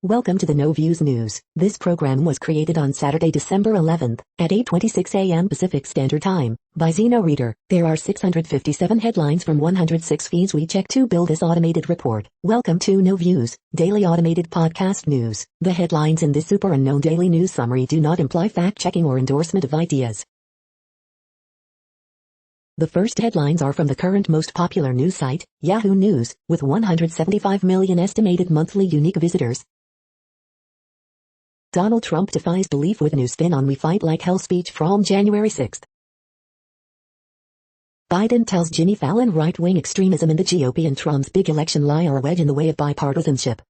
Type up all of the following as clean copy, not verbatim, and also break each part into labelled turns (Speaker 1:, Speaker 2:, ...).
Speaker 1: Welcome to the No Views News. This program was created on Saturday, December 11th, at 8:26 a.m. Pacific Standard Time, by Zeno Reader. There are 657 headlines from 106 feeds we check to build this automated report. Welcome to No Views, daily automated podcast news. The headlines in this super unknown daily news summary do not imply fact-checking or endorsement of ideas. The first headlines are from the current most popular news site, Yahoo News, with 175 million estimated monthly unique visitors. Donald Trump defies belief with new spin on "We Fight Like Hell" speech from January 6. Biden tells Jimmy Fallon right-wing extremism in the GOP and Trump's big election lie are a wedge in the way of bipartisanship.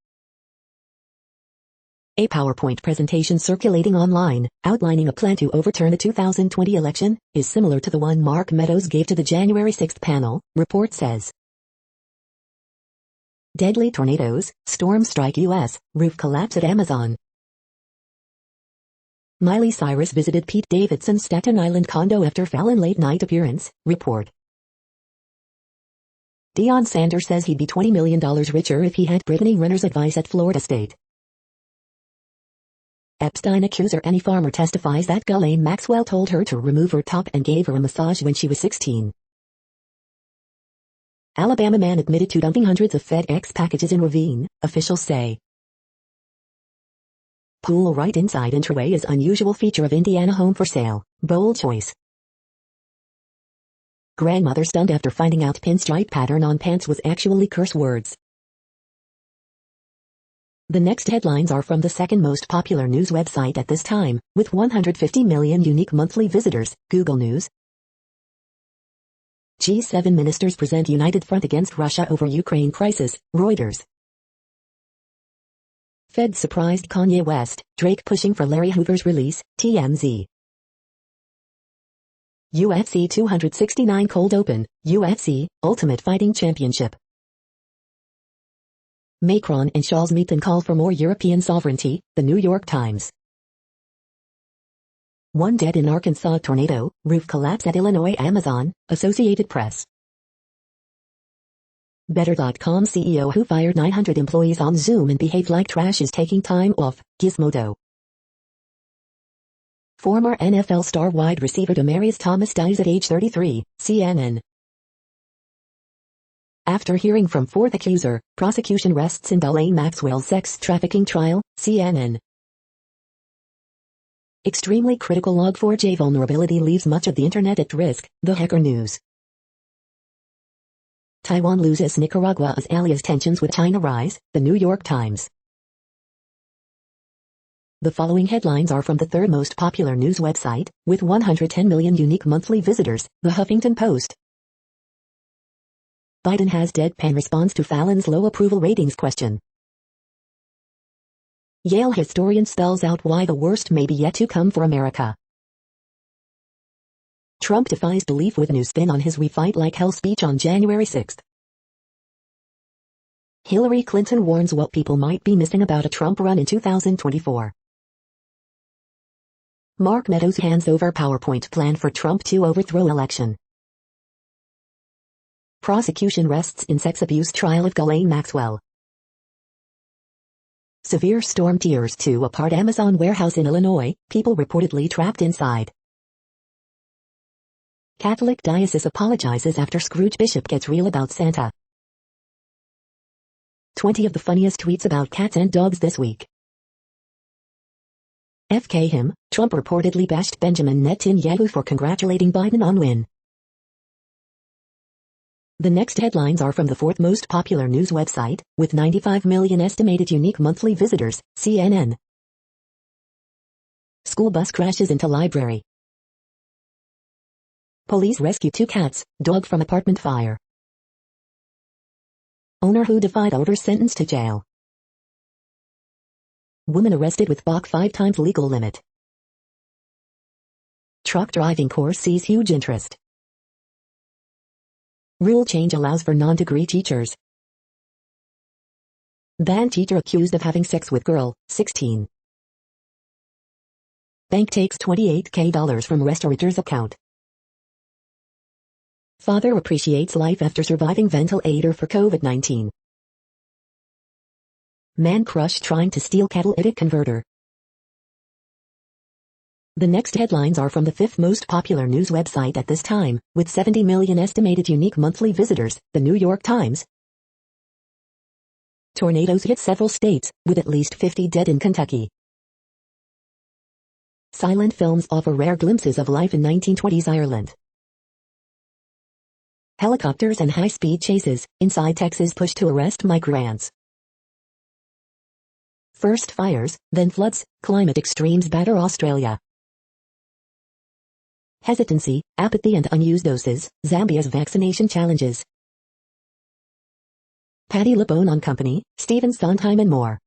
Speaker 1: A PowerPoint presentation circulating online, outlining a plan to overturn the 2020 election, is similar to the one Mark Meadows gave to the January 6 panel, report says. Deadly tornadoes, storms strike U.S., roof collapse at Amazon. Miley Cyrus visited Pete Davidson's Staten Island condo after Fallon late-night appearance, report. Deion Sanders says he'd be $20 million richer if he had Brittany Renner's advice at Florida State. Epstein accuser Annie Farmer testifies that Ghislaine Maxwell told her to remove her top and gave her a massage when she was 16. Alabama man admitted to dumping hundreds of FedEx packages in ravine, officials say. Pool right inside entryway is unusual feature of Indiana home for sale, bold choice. Grandmother stunned after finding out pinstripe pattern on pants was actually curse words. The next headlines are from the second most popular news website at this time, with 150 million unique monthly visitors, Google News. G7 ministers present united front against Russia over Ukraine crisis, Reuters. Fed surprised Kanye West, Drake pushing for Larry Hoover's release, TMZ. UFC 269 cold open, UFC, Ultimate Fighting Championship. Macron and Charles meet and call for more European sovereignty, The New York Times. One dead in Arkansas tornado, roof collapse at Illinois Amazon, Associated Press. Better.com CEO who fired 900 employees on Zoom and behaved like trash is taking time off, Gizmodo. Former NFL star wide receiver Demaryius Thomas dies at age 33, CNN. After hearing from fourth accuser, prosecution rests in Ghislaine Maxwell's sex trafficking trial, CNN. Extremely critical Log4j vulnerability leaves much of the internet at risk, The Hacker News. Taiwan loses Nicaragua as alias tensions with China rise, The New York Times. The following headlines are from the third most popular news website, with 110 million unique monthly visitors, The Huffington Post. Biden has deadpan response to Fallon's low approval ratings question. Yale historian spells out why the worst may be yet to come for America. Trump defies belief with new spin on his "We Fight Like Hell" speech on January 6. Hillary Clinton warns what people might be missing about a Trump run in 2024. Mark Meadows hands over PowerPoint plan for Trump to overthrow election. Prosecution rests in sex abuse trial of Ghislaine Maxwell. Severe storm tears to apart Amazon warehouse in Illinois, people reportedly trapped inside. Catholic diocese apologizes after Scrooge Bishop gets real about Santa. 20 of the funniest tweets about cats and dogs this week. FK him, Trump reportedly bashed Benjamin Netanyahu for congratulating Biden on win. The next headlines are from the fourth most popular news website, with 95 million estimated unique monthly visitors, CNN. School bus crashes into library. Police rescue two cats, dog from apartment fire. Owner who defied order sentenced to jail. Woman arrested with Bach 5 times legal limit. Truck driving course sees huge interest. Rule change allows for non-degree teachers. Band teacher accused of having sex with girl, 16. Bank takes $28K from restaurateur's account. Father appreciates life after surviving ventilator for COVID-19. Man crushed trying to steal catalytic converter. The next headlines are from the fifth most popular news website at this time, with 70 million estimated unique monthly visitors, the New York Times. Tornadoes hit several states, with at least 50 dead in Kentucky. Silent films offer rare glimpses of life in 1920s Ireland. Helicopters and high-speed chases, inside Texas push to arrest migrants. First fires, then floods, climate extremes batter Australia. Hesitancy, apathy and unused doses, Zambia's vaccination challenges. Patti LuPone on company, Stephen Sondheim and more.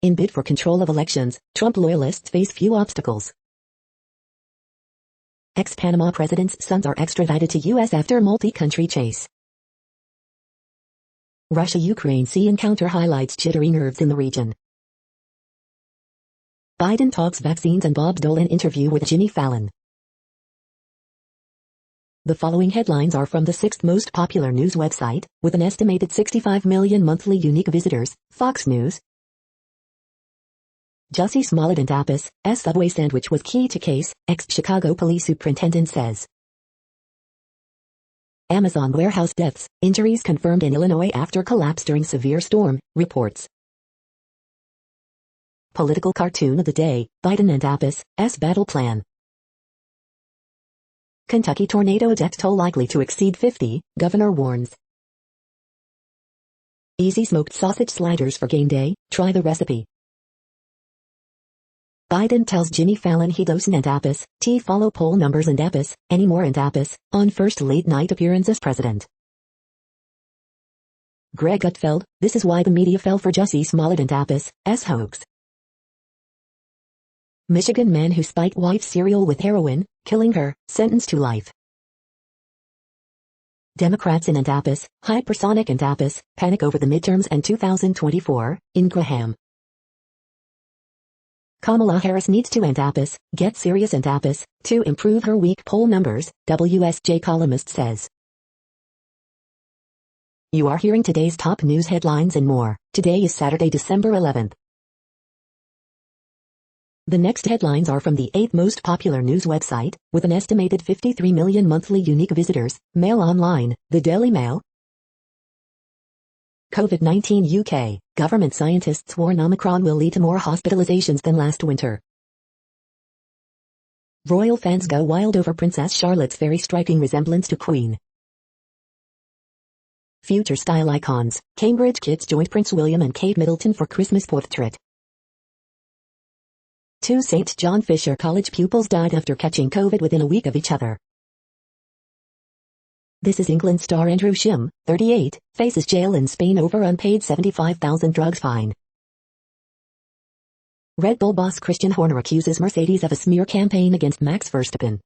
Speaker 1: In bid for control of elections, Trump loyalists face few obstacles. Ex-Panama president's sons are extradited to U.S. after multi-country chase. Russia-Ukraine sea encounter highlights jittery nerves in the region. Biden talks vaccines and Bob Dolan interview with Jimmy Fallon. The following headlines are from the sixth most popular news website, with an estimated 65 million monthly unique visitors, Fox News. Jussie Smollett and Apis' Subway sandwich was key to case, ex-Chicago police superintendent says. Amazon warehouse deaths, injuries confirmed in Illinois after collapse during severe storm, reports. Political cartoon of the day, Biden and Apis' battle plan. Kentucky tornado death toll likely to exceed 50, governor warns. Easy smoked sausage sliders for game day, try the recipe. Biden tells Jimmy Fallon he doesn't and Apis' follow poll numbers and Apis' anymore and Apis' on first late-night appearance as president. Greg Gutfeld, this is why the media fell for Jussie Smollett and Apis' hoax. Michigan man who spiked wife's cereal with heroin, killing her, sentenced to life. Democrats in Apis, hypersonic and Apis, panic over the midterms and 2024, in Graham. Kamala Harris needs to Apis, get serious and Apis, to improve her weak poll numbers, WSJ columnist says. You are hearing today's top news headlines and more. Today is Saturday, December 11th. The next headlines are from the eighth most popular news website, with an estimated 53 million monthly unique visitors, Mail Online, the Daily Mail. COVID-19 UK, government scientists warn Omicron will lead to more hospitalizations than last winter. Royal fans go wild over Princess Charlotte's very striking resemblance to Queen. Future style icons, Cambridge kids joined Prince William and Kate Middleton for Christmas portrait. Two St. John Fisher College pupils died after catching COVID within a week of each other. This is England star Andrew Shim, 38, faces jail in Spain over unpaid $75,000 drugs fine. Red Bull boss Christian Horner accuses Mercedes of a smear campaign against Max Verstappen.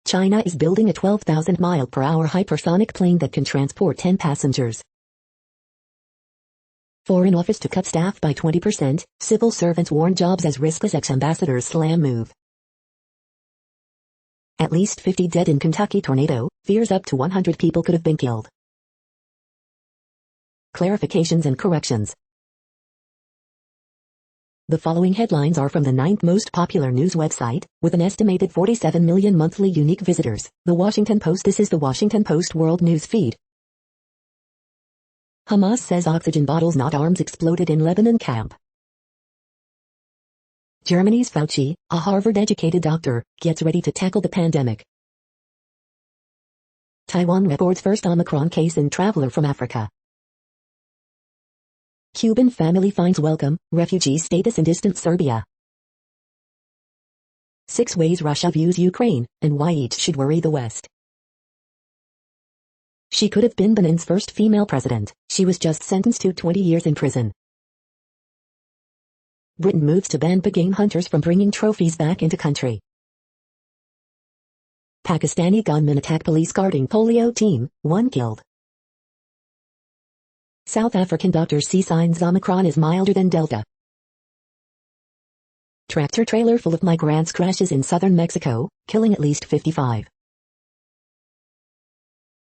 Speaker 1: China is building a 12,000-mile-per-hour hypersonic plane that can transport 10 passengers. Foreign office to cut staff by 20%, civil servants warn jobs as risk as ex-ambassadors slam move. At least 50 dead in Kentucky tornado, fears up to 100 people could have been killed. Clarifications and corrections. The following headlines are from the ninth most popular news website, with an estimated 47 million monthly unique visitors, The Washington Post. This is The Washington Post World News Feed. Hamas says oxygen bottles not arms exploded in Lebanon camp. Germany's Fauci, a Harvard-educated doctor, gets ready to tackle the pandemic. Taiwan reports first Omicron case in traveler from Africa. Cuban family finds welcome, refugee status in distant Serbia. 6 ways Russia views Ukraine, and why each should worry the West. She could have been Benin's first female president. She was just sentenced to 20 years in prison. Britain moves to ban game hunters from bringing trophies back into country. Pakistani gunmen attack police guarding polio team, 1 killed. South African doctors see signs Omicron is milder than Delta. Tractor trailer full of migrants crashes in southern Mexico, killing at least 55.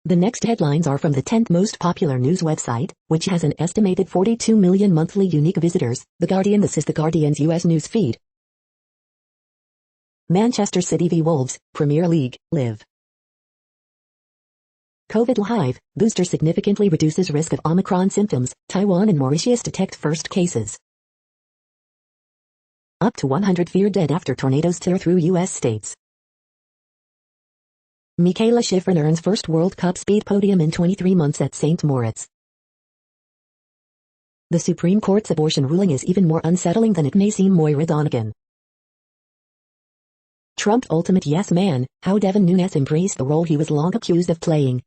Speaker 1: The next headlines are from the 10th most popular news website, which has an estimated 42 million monthly unique visitors, The Guardian. This is The Guardian's US news feed. Manchester City v Wolves, Premier League, Live. COVID live, booster significantly reduces risk of Omicron symptoms, Taiwan and Mauritius detect first cases. Up to 100 feared dead after tornadoes tear through US states. Michaela Schifrin earns first World Cup speed podium in 23 months at St. Moritz. The Supreme Court's abortion ruling is even more unsettling than it may seem. Moira Donegan. Trump ultimate yes man, how Devin Nunes embraced the role he was long accused of playing.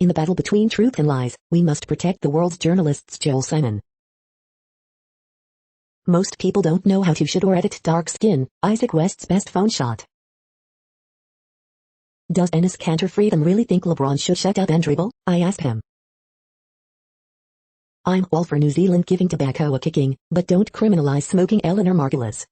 Speaker 1: In the battle between truth and lies, we must protect the world's journalists. Joel Simon. Most people don't know how to shoot or edit dark skin, Isaac West's best phone shot. Does Enes Kanter Freedom really think LeBron should shut up and dribble? I asked him. I'm all for New Zealand giving tobacco a kicking, but don't criminalize smoking. Eleanor Margulis.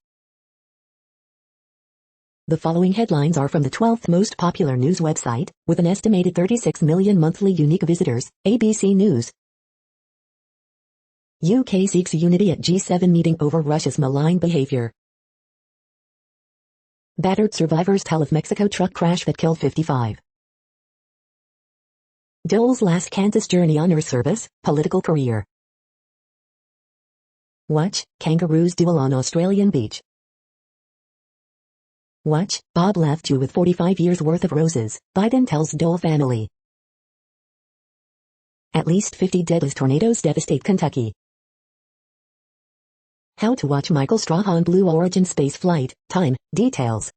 Speaker 1: The following headlines are from the 12th most popular news website, with an estimated 36 million monthly unique visitors, ABC News. UK seeks unity at G7 meeting over Russia's malign behavior. Battered survivors tell of Mexico truck crash that killed 55. Dole's last Kansas journey honor service, political career. Watch, kangaroos duel on Australian beach. Watch, Bob left you with 45 years worth of roses, Biden tells Dole family. At least 50 dead as tornadoes devastate Kentucky. How to watch Michael Strahan Blue Origin space flight, time, details.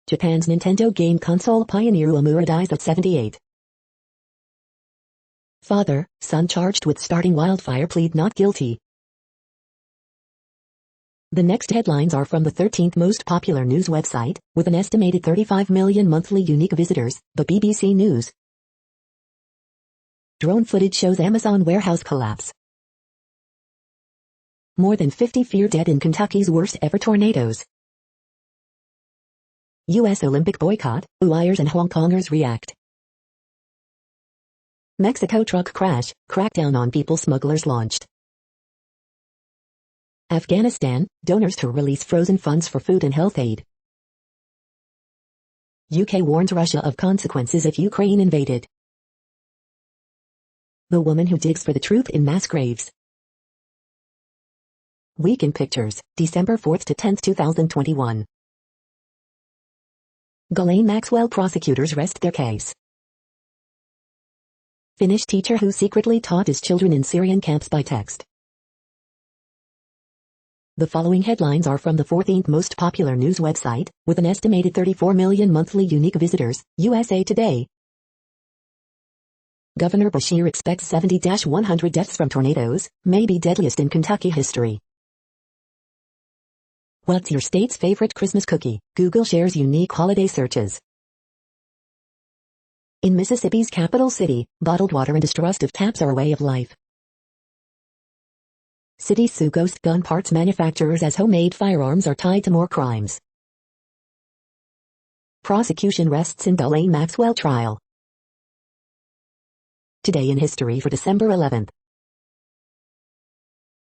Speaker 1: Japan's Nintendo game console pioneer Uemura dies at 78. Father, son charged with starting wildfire plead not guilty. The next headlines are from the 13th most popular news website, with an estimated 35 million monthly unique visitors, the BBC News. Drone footage shows Amazon warehouse collapse. More than 50 feared dead in Kentucky's worst ever tornadoes. U.S. Olympic boycott, Uyghurs and Hong Kongers react. Mexico truck crash, crackdown on people smugglers launched. Afghanistan, donors to release frozen funds for food and health aid. UK warns Russia of consequences if Ukraine invaded. The woman who digs for the truth in mass graves. Week in Pictures, December 4 to 10, 2021. Ghislaine Maxwell prosecutors rest their case. Finnish teacher who secretly taught his children in Syrian camps by text. The following headlines are from the 14th most popular news website, with an estimated 34 million monthly unique visitors, USA Today. Governor Beshear expects 70-100 deaths from tornadoes, may be deadliest in Kentucky history. What's your state's favorite Christmas cookie? Google shares unique holiday searches. In Mississippi's capital city, bottled water and distrust of taps are a way of life. Cities sue ghost gun parts manufacturers as homemade firearms are tied to more crimes. Prosecution rests in Ghislaine Maxwell trial. Today in history for December 11th.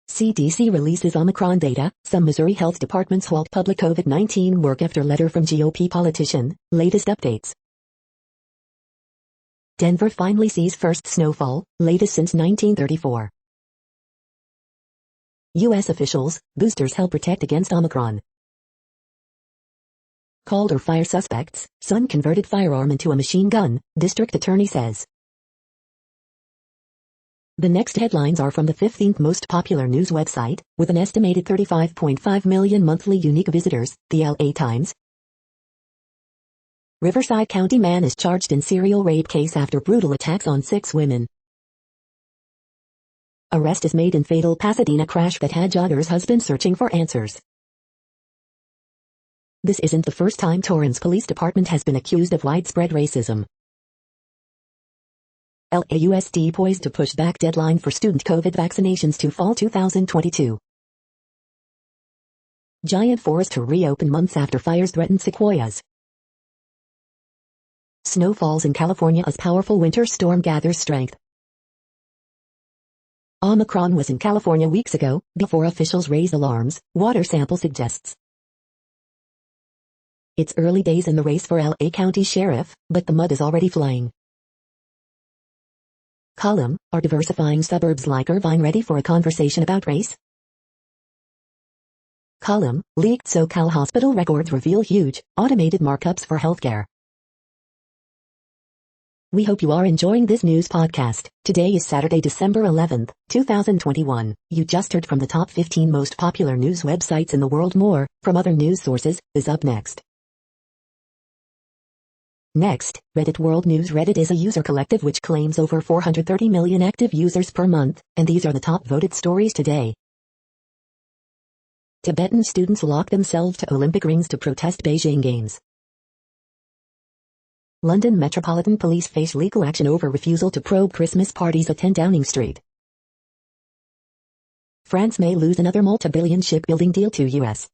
Speaker 1: CDC releases Omicron data, some Missouri health departments halt public COVID-19 work after letter from GOP politician, latest updates. Denver finally sees first snowfall, latest since 1934. U.S. officials, boosters help protect against Omicron. Calder fire suspects, son converted firearm into a machine gun, district attorney says. The next headlines are from the 15th most popular news website, with an estimated 35.5 million monthly unique visitors, the LA Times. Riverside County man is charged in serial rape case after brutal attacks on 6 women. Arrest is made in fatal Pasadena crash that had jogger's husband searching for answers. This isn't the first time Torrance Police Department has been accused of widespread racism. LAUSD poised to push back deadline for student COVID vaccinations to fall 2022. Giant forest to reopen months after fires threatened sequoias. Snow falls in California as powerful winter storm gathers strength. Omicron was in California weeks ago, before officials raised alarms, water sample suggests. It's early days in the race for LA County Sheriff, but the mud is already flying. Column, are diversifying suburbs like Irvine ready for a conversation about race? Column, leaked SoCal hospital records reveal huge, automated markups for healthcare. We hope you are enjoying this news podcast. Today is Saturday, December 11th, 2021. You just heard from the top 15 most popular news websites in the world. More, from other news sources, is up next. Next, Reddit World News. Reddit is a user collective which claims over 430 million active users per month, and these are the top voted stories today. Tibetan students lock themselves to Olympic rings to protest Beijing Games. London Metropolitan Police face legal action over refusal to probe Christmas parties at 10 Downing Street. France may lose another multi-billion shipbuilding deal to US.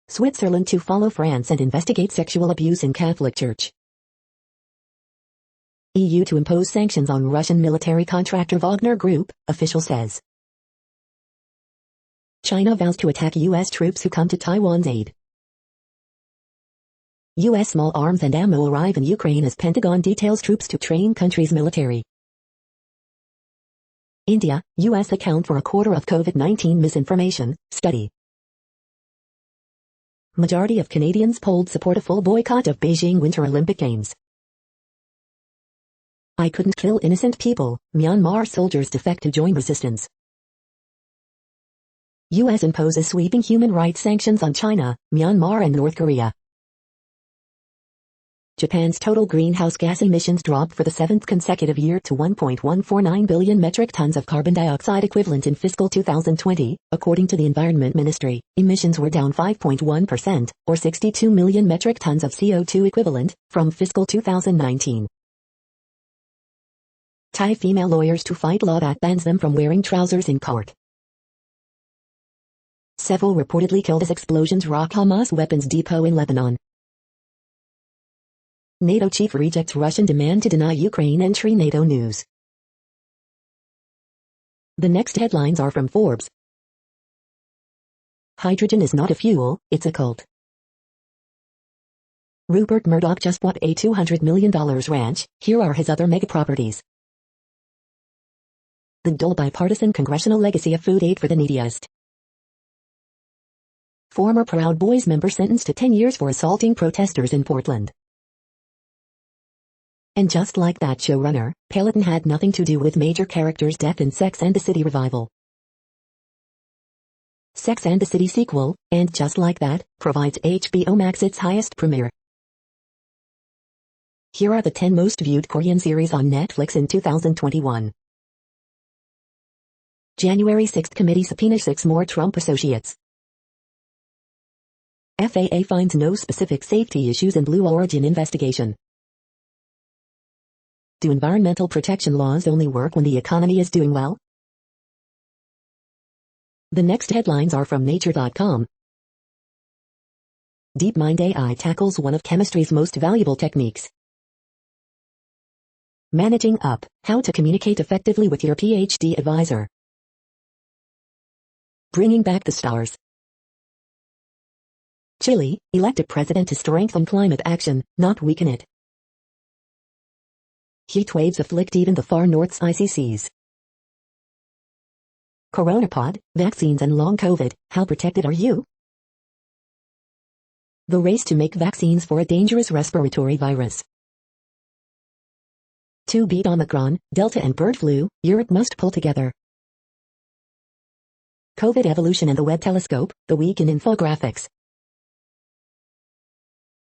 Speaker 1: Switzerland to follow France and investigate sexual abuse in Catholic Church. EU to impose sanctions on Russian military contractor Wagner Group, official says. China vows to attack US troops who come to Taiwan's aid. U.S. small arms and ammo arrive in Ukraine as Pentagon details troops to train country's military. India, U.S. account for a quarter of COVID-19 misinformation, study. Majority of Canadians polled support a full boycott of Beijing Winter Olympic Games. I couldn't kill innocent people, Myanmar soldiers defect to join resistance. U.S. imposes sweeping human rights sanctions on China, Myanmar and North Korea. Japan's total greenhouse gas emissions dropped for the 7th consecutive year to 1.149 billion metric tons of carbon dioxide equivalent in fiscal 2020, according to the Environment Ministry. Emissions were down 5.1%, or 62 million metric tons of CO2 equivalent, from fiscal 2019. Thai female lawyers to fight law that bans them from wearing trousers in court. Several reportedly killed as explosions rock Hamas weapons depot in Lebanon. NATO chief rejects Russian demand to deny Ukraine entry. NATO news. The next headlines are from Forbes. Hydrogen is not a fuel, it's a cult. Rupert Murdoch just bought a $200 million ranch. Here are his other mega properties. The dull bipartisan congressional legacy of food aid for the neediest. Former Proud Boys member sentenced to 10 years for assaulting protesters in Portland. And just like that showrunner, Peloton had nothing to do with major characters' death in Sex and the City revival. Sex and the City sequel, and just like that, provides HBO Max its highest premiere. Here are the 10 most viewed Korean series on Netflix in 2021. January 6 committee subpoena 6 more Trump associates. FAA finds no specific safety issues in Blue Origin investigation. Do environmental protection laws only work when the economy is doing well? The next headlines are from Nature.com. DeepMind AI tackles one of chemistry's most valuable techniques. Managing Up, how to communicate effectively with your PhD advisor. Bringing back the stars. Chile, elect a president to strengthen climate action, not weaken it. Heat waves afflict even the far north's icy seas. Coronapod, vaccines and long COVID, how protected are you? The race to make vaccines for a dangerous respiratory virus. To beat Omicron, Delta and bird flu, Europe must pull together. COVID evolution and the Webb telescope, the week in infographics.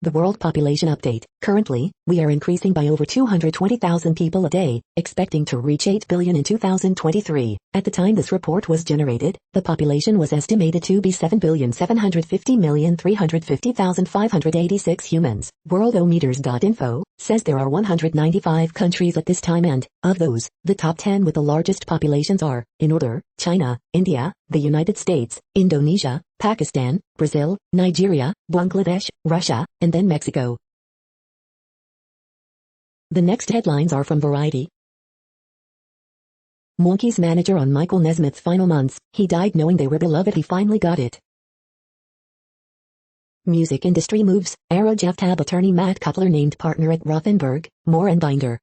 Speaker 1: The World Population Update. Currently, we are increasing by over 220,000 people a day, expecting to reach 8 billion in 2023. At the time this report was generated, the population was estimated to be 7,750,350,586 humans. Worldometers.info says there are 195 countries at this time, and, of those, the top 10 with the largest populations are, in order, China, India, the United States, Indonesia, Pakistan, Brazil, Nigeria, Bangladesh, Russia, and then Mexico. The next headlines are from Variety. Monkeys manager on Michael Nesmith's final months, he died knowing they were beloved, he finally got it. Music industry moves, Arrow Jeff Tab attorney Matt Cutler named partner at Rothenberg, Moore & Binder.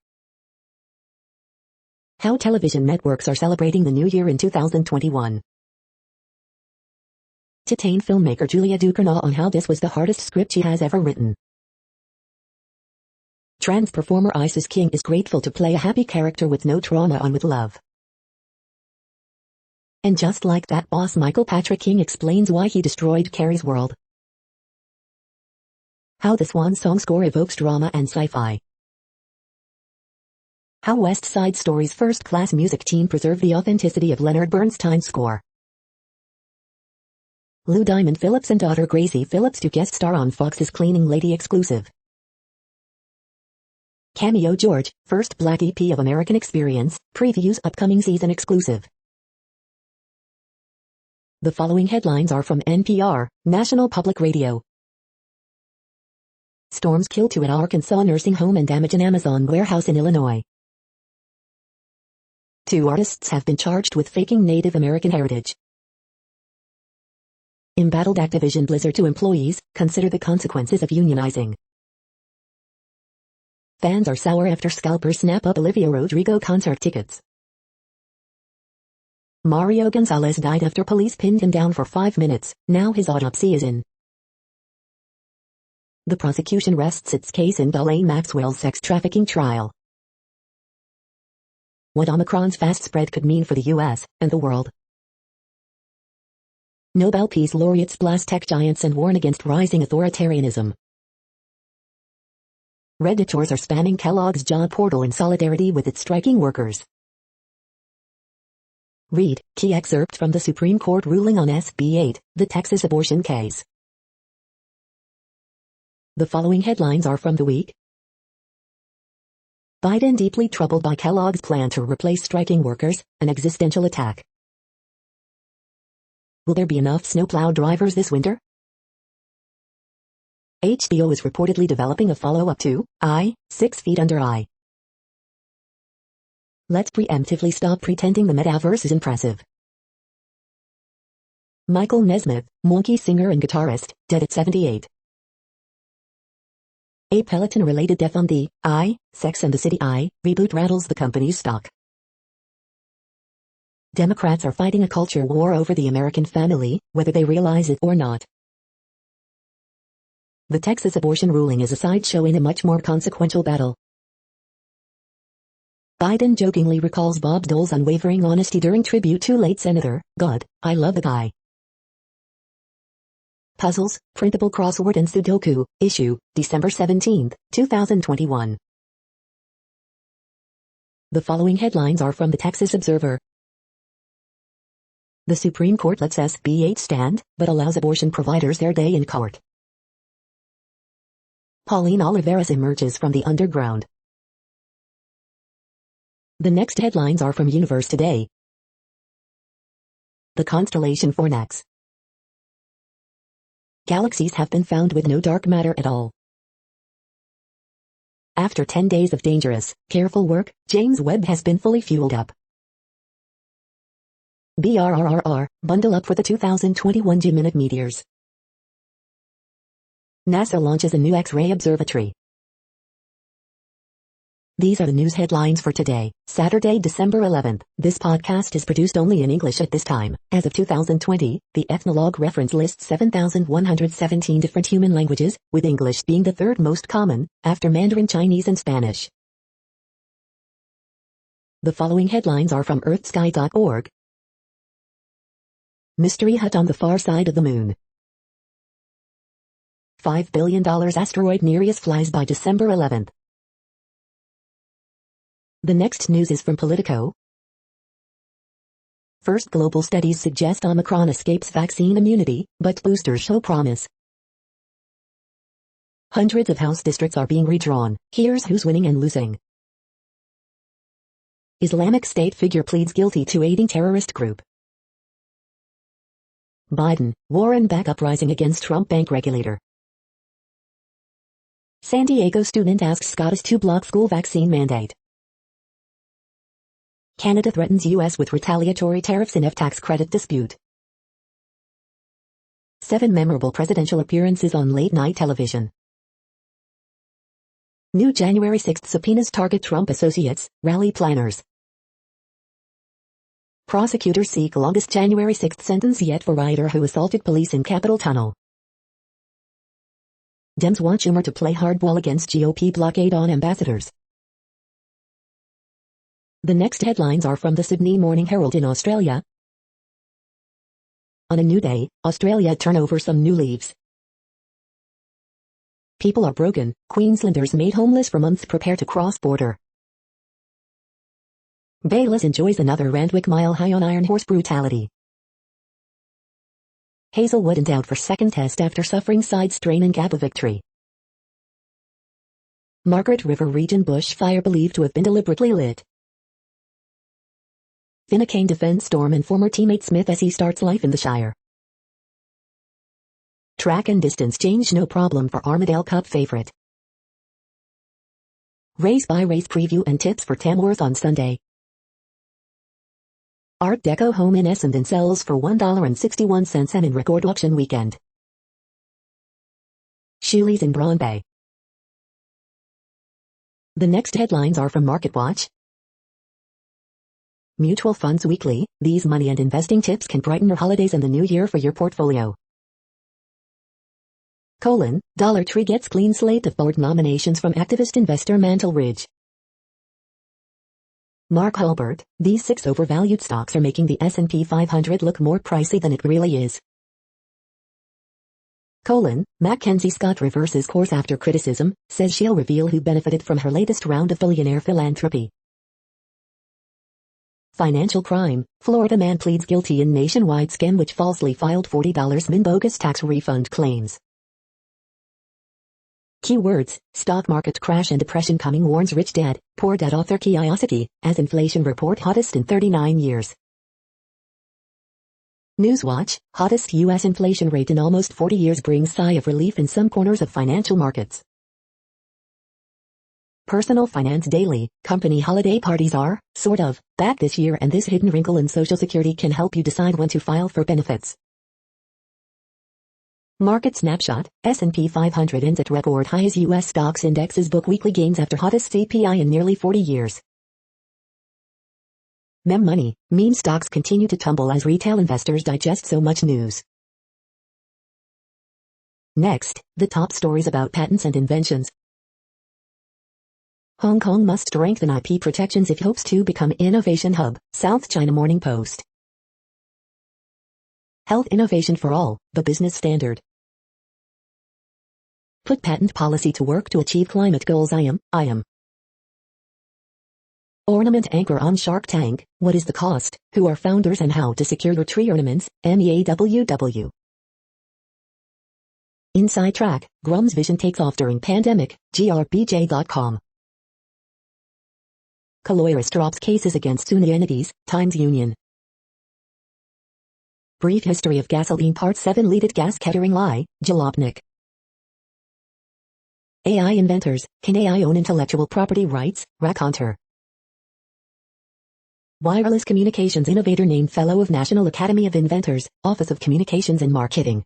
Speaker 1: How television networks are celebrating the new year in 2021. Titan filmmaker Julia Ducournau on how this was the hardest script she has ever written. Trans performer Isis King is grateful to play a happy character with no trauma on with love. And just like that, boss Michael Patrick King explains why he destroyed Carrie's world. How the Swan Song score evokes drama and sci-fi. How West Side Story's first-class music team preserved the authenticity of Leonard Bernstein's score. Lou Diamond Phillips and daughter Gracie Phillips to guest star on Fox's Cleaning Lady exclusive. Cameo George, first Black EP of American Experience, previews upcoming season exclusive. The following headlines are from NPR, National Public Radio. Storms kill 2 at Arkansas nursing home and damage an Amazon warehouse in Illinois. 2 artists have been charged with faking Native American heritage. Embattled Activision Blizzard to employees, consider the consequences of unionizing. Fans are sour after scalpers snap up Olivia Rodrigo concert tickets. Mario Gonzalez died after police pinned him down for 5 minutes, now his autopsy is in. The prosecution rests its case in Ghislaine Maxwell's sex trafficking trial. What Omicron's fast spread could mean for the U.S. and the world. Nobel Peace Laureates blast tech giants and warn against rising authoritarianism. Redditors are spamming Kellogg's job portal in solidarity with its striking workers. Read, key excerpt from the Supreme Court ruling on SB 8, the Texas abortion case. The following headlines are from The Week. Biden deeply troubled by Kellogg's plan to replace striking workers, an existential attack. Will there be enough snowplow drivers this winter? HBO is reportedly developing a follow-up to 6 Feet Under I. Let's preemptively stop pretending the metaverse is impressive. Michael Nesmith, Monkey singer and guitarist, dead at 78. A Peloton-related death on the Sex and the City reboot rattles the company's stock. Democrats are fighting a culture war over the American family, whether they realize it or not. The Texas abortion ruling is a sideshow in a much more consequential battle. Biden jokingly recalls Bob Dole's unwavering honesty during tribute to late Senator, God, I love the guy. Puzzles, Printable Crossword and Sudoku, issue, December 17, 2021. The following headlines are from the Texas Observer. The Supreme Court lets SB 8 stand, but allows abortion providers their day in court. Pauline Oliveras emerges from the underground. The next headlines are from Universe Today. The constellation Fornax. Galaxies have been found with no dark matter at all. After 10 days of dangerous, careful work, James Webb has been fully fueled up. BRRRR, bundle up for the 2021 Geminid meteors. NASA launches a new X-ray observatory. These are the news headlines for today, Saturday, December 11th. This podcast is produced only in English at this time. As of 2020, the Ethnologue reference lists 7,117 different human languages, with English being the third most common, after Mandarin Chinese and Spanish. The following headlines are from earthsky.org. Mystery hut on the far side of the moon. $5 billion asteroid Nereus flies by December 11th. The next news is from Politico. First global studies suggest Omicron escapes vaccine immunity, but boosters show promise. Hundreds of House districts are being redrawn. Here's who's winning and losing. Islamic State figure pleads guilty to aiding terrorist group. Biden, Warren back uprising against Trump bank regulator. San Diego student asks Scottish to block school vaccine mandate. Canada threatens U.S. with retaliatory tariffs in F-tax credit dispute. 7 memorable presidential appearances on late-night television. New January 6th subpoenas target Trump associates, rally planners. Prosecutors seek longest January 6th sentence yet for rioter who assaulted police in Capitol Tunnel. Dems want Schumer to play hardball against GOP blockade on ambassadors. The next headlines are from the Sydney Morning Herald in Australia. On a new day, Australia turn over some new leaves. People are broken, Queenslanders made homeless for months prepare to cross border. Bayliss enjoys another Randwick Mile High on Iron Horse brutality. Hazelwood in doubt for second test after suffering side strain in Gabba victory. Margaret River region bush fire believed to have been deliberately lit. Finucane defends Storm and former teammate Smith as he starts life in the Shire. Track and distance change no problem for Armadale Cup favorite. Race by race preview and tips for Tamworth on Sunday. Art Deco home in Essendon sells for $1.61 and in record auction weekend. Shoelies in Braun Bay. The next headlines are from MarketWatch. Mutual Funds Weekly, these money and investing tips can brighten your holidays and the new year for your portfolio. Dollar Tree gets clean slate of board nominations from activist investor Mantle Ridge. Mark Hulbert, these 6 overvalued stocks are making the S&P 500 look more pricey than it really is. Mackenzie Scott reverses course after criticism, says she'll reveal who benefited from her latest round of billionaire philanthropy. Financial crime, Florida man pleads guilty in nationwide scam which falsely filed $40 min bogus tax refund claims. Keywords, stock market crash and depression coming warns rich dad, poor dad author Kiyosaki, as inflation report hottest in 39 years. Newswatch, hottest U.S. inflation rate in almost 40 years brings sigh of relief in some corners of financial markets. Personal Finance Daily, company holiday parties are, sort of, back this year and this hidden wrinkle in Social Security can help you decide when to file for benefits. Market Snapshot, S&P 500 ends at record highs. U.S. stocks indexes book weekly gains after hottest CPI in nearly 40 years. Mem Money, meme stocks continue to tumble as retail investors digest so much news. Next, the top stories about patents and inventions. Hong Kong must strengthen IP protections if it hopes to become innovation hub, South China Morning Post. Health innovation for all, the business standard. Put patent policy to work to achieve climate goals. I am. Ornament anchor on Shark Tank, what is the cost, who are founders and how to secure your tree ornaments, MEAWW. Inside track, Grum's vision takes off during pandemic, GRBJ.com. Caloiris drops cases against SUNY entities, Times Union. Brief history of gasoline Part 7 leaded gas catering lie, Jalopnik. AI inventors, can AI own intellectual property rights, Raconteur. Wireless communications innovator named Fellow of National Academy of Inventors, Office of Communications and Marketing.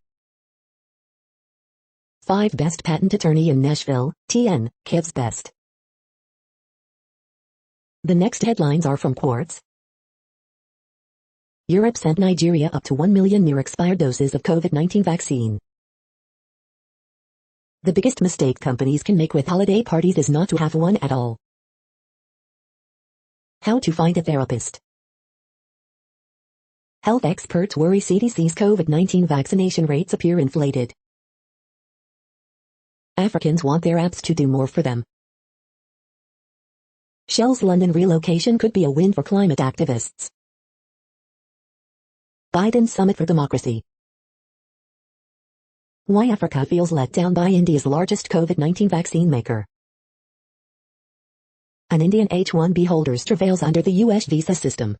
Speaker 1: 5 Best Patent Attorney in Nashville, TN, Kev's Best. The next headlines are from Quartz. Europe sent Nigeria up to 1 million near-expired doses of COVID-19 vaccine. The biggest mistake companies can make with holiday parties is not to have one at all. How to find a therapist. Health experts worry CDC's COVID-19 vaccination rates appear inflated. Africans want their apps to do more for them. Shell's London relocation could be a win for climate activists. Biden Summit for Democracy. Why Africa feels let down by India's largest COVID-19 vaccine maker. An Indian H-1B holder's travails under the U.S. visa system.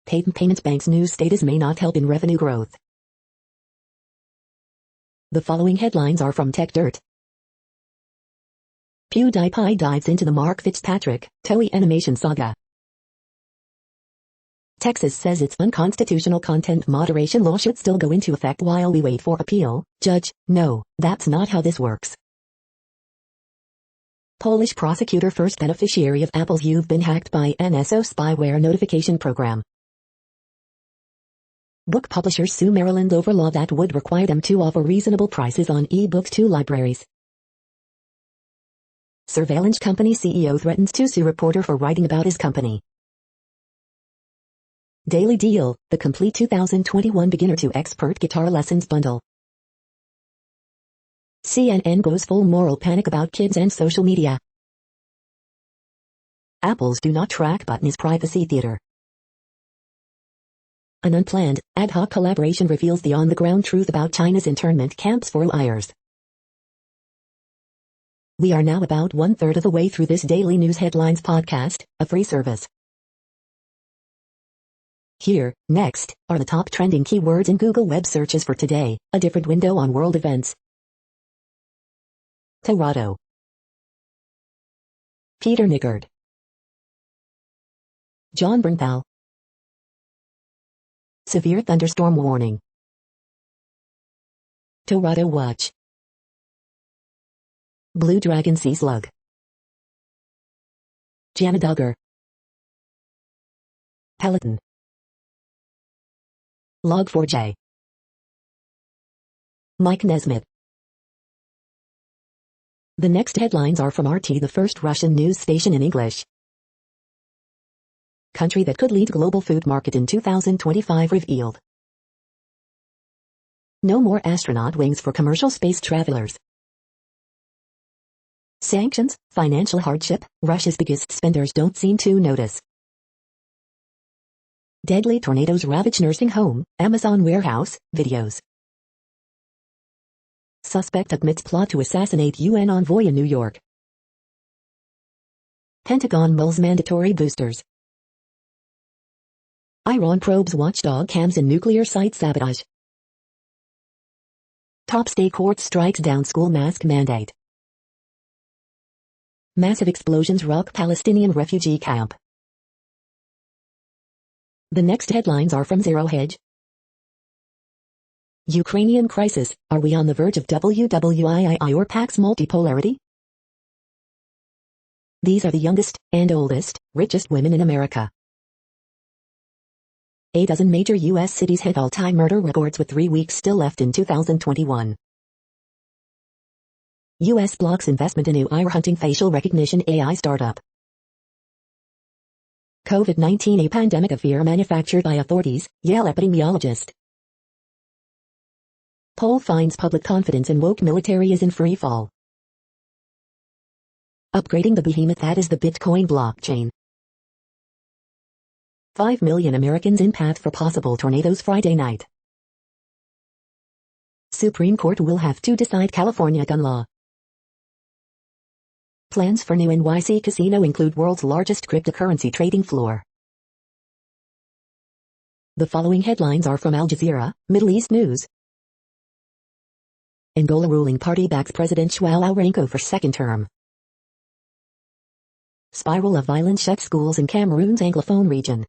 Speaker 1: Payments Bank's new status may not help in revenue growth. The following headlines are from Tech Dirt. PewDiePie dives into the Mark Fitzpatrick, Toei animation saga. Texas says its unconstitutional content moderation law should still go into effect while we wait for appeal. Judge, no, that's not how this works. Polish prosecutor first beneficiary of Apple's "You've been hacked by NSO" spyware notification program. Book publishers sue Maryland over law that would require them to offer reasonable prices on e-books to libraries. Surveillance company CEO threatens to sue reporter for writing about his company. Daily Deal, the complete 2021 beginner to expert guitar lessons bundle. CNN goes full moral panic about kids and social media. Apple's Do Not Track button is privacy theater. An unplanned, ad hoc collaboration reveals the on-the-ground truth about China's internment camps for liars. We are now about 1/3 of the way through this daily news headlines podcast, a free service. Here, next, are the top trending keywords in Google web searches for today, a different window on world events. Toronto. Peter Niggard. John Bernthal. Severe thunderstorm warning. Toronto watch. Blue Dragon Sea Slug. Jana Duggar. Peloton. Log4j. Mike Nesmith. The next headlines are from RT, the first Russian news station in English. Country that could lead global food market in 2025 revealed. No more astronaut wings for commercial space travelers. Sanctions, financial hardship, Russia's biggest spenders don't seem to notice. Deadly tornadoes ravage nursing home, Amazon warehouse, videos. Suspect admits plot to assassinate UN envoy in New York. Pentagon mulls mandatory boosters. Iran probes watchdog cams in nuclear site sabotage. Top state court strikes down school mask mandate. Massive explosions rock Palestinian refugee camp. The next headlines are from Zero Hedge. Ukrainian crisis, are we on the verge of WWII or Pax multipolarity? These are the youngest, and oldest, richest women in America. A dozen major U.S. cities hit all-time murder records with 3 weeks still left in 2021. U.S. blocks investment in new ear-hunting facial recognition AI startup. COVID-19 a pandemic of fear manufactured by authorities, Yale epidemiologist. Poll finds public confidence in woke military is in free fall. Upgrading the behemoth that is the Bitcoin blockchain. 5 million Americans in path for possible tornadoes Friday night. Supreme Court will have to decide California gun law. Plans for new NYC casino include world's largest cryptocurrency trading floor. The following headlines are from Al Jazeera, Middle East News. Angola ruling party backs President João Lourenço for second term. Spiral of violence shuts schools in Cameroon's Anglophone region.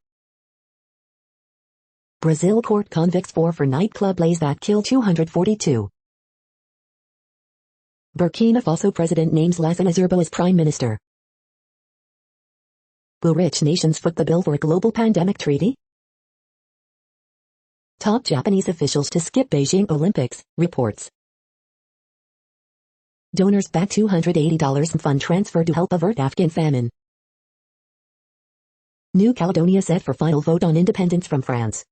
Speaker 1: Brazil court convicts 4 for nightclub blaze that killed 242. Burkina Faso president names Lassana Zerbo as prime minister. Will rich nations foot the bill for a global pandemic treaty? Top Japanese officials to skip Beijing Olympics, reports. Donors back $280 in fund transfer to help avert Afghan famine. New Caledonia set for final vote on independence from France.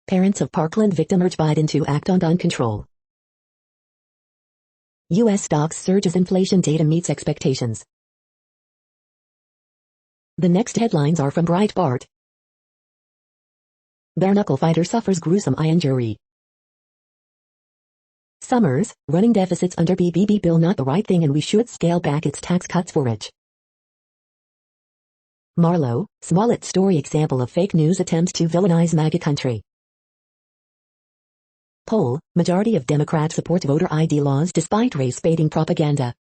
Speaker 1: Parents of Parkland victim urge Biden to act on gun control. U.S. stocks surge as inflation data meets expectations. The next headlines are from Breitbart. Bare-knuckle fighter suffers gruesome eye injury. Summers, running deficits under BBB bill not the right thing and we should scale back its tax cuts for rich. Marlowe, Smollett story example of fake news attempts to villainize MAGA country. Poll, majority of Democrats support voter ID laws despite race-baiting propaganda.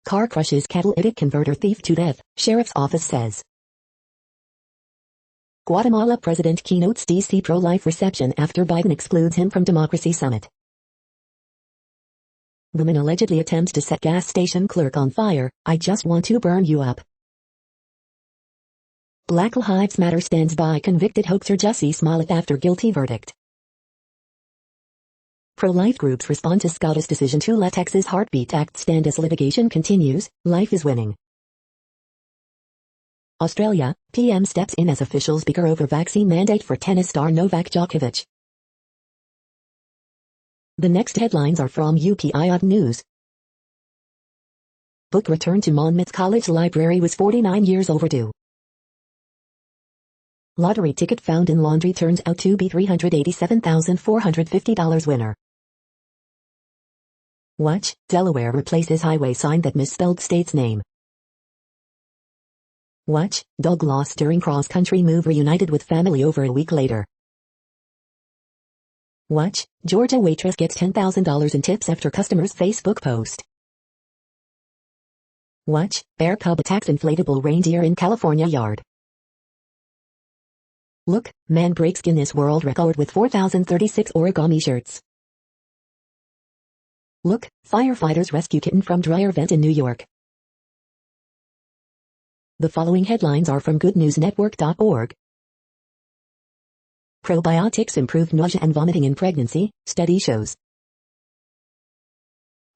Speaker 1: Car crushes catalytic converter thief to death, sheriff's office says. Guatemala president keynotes DC pro-life reception after Biden excludes him from Democracy Summit. Woman allegedly attempts to set gas station clerk on fire. I just want to burn you up. Black Lives Matter stands by convicted hoaxer Jussie Smollett after guilty verdict. Pro-life groups respond to SCOTUS decision to let Texas Heartbeat Act stand as litigation continues. Life is winning. Australia, PM steps in as official speaker over vaccine mandate for tennis star Novak Djokovic. The next headlines are from UPI News. Book return to Monmouth College Library was 49 years overdue. Lottery ticket found in laundry turns out to be $387,450 winner. Watch, Delaware replaces highway sign that misspelled state's name. Watch, dog lost during cross-country move reunited with family over a week later. Watch, Georgia waitress gets $10,000 in tips after customer's Facebook post. Watch, bear cub attacks inflatable reindeer in California yard. Look, man breaks Guinness World Record with 4,036 origami shirts. Look, firefighters rescue kitten from dryer vent in New York. The following headlines are from goodnewsnetwork.org. Probiotics improve nausea and vomiting in pregnancy, study shows.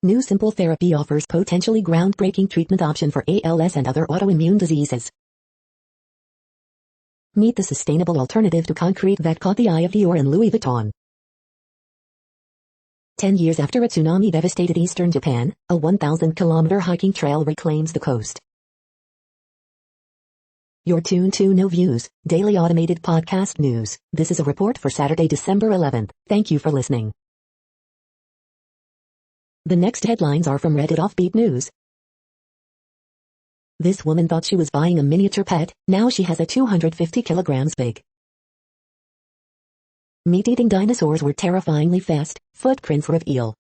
Speaker 1: New simple therapy offers potentially groundbreaking treatment option for ALS and other autoimmune diseases. Meet the sustainable alternative to concrete that caught the eye of Dior and Louis Vuitton. 10 years after a tsunami devastated eastern Japan, a 1,000-kilometer hiking trail reclaims the coast. You're tuned to No Views, daily automated podcast news. This is a report for Saturday, December 11th. Thank you for listening. The next headlines are from Reddit Offbeat News. This woman thought she was buying a miniature pet, now she has a 250 kilograms big. Meat-eating dinosaurs were terrifyingly fast, footprints reveal.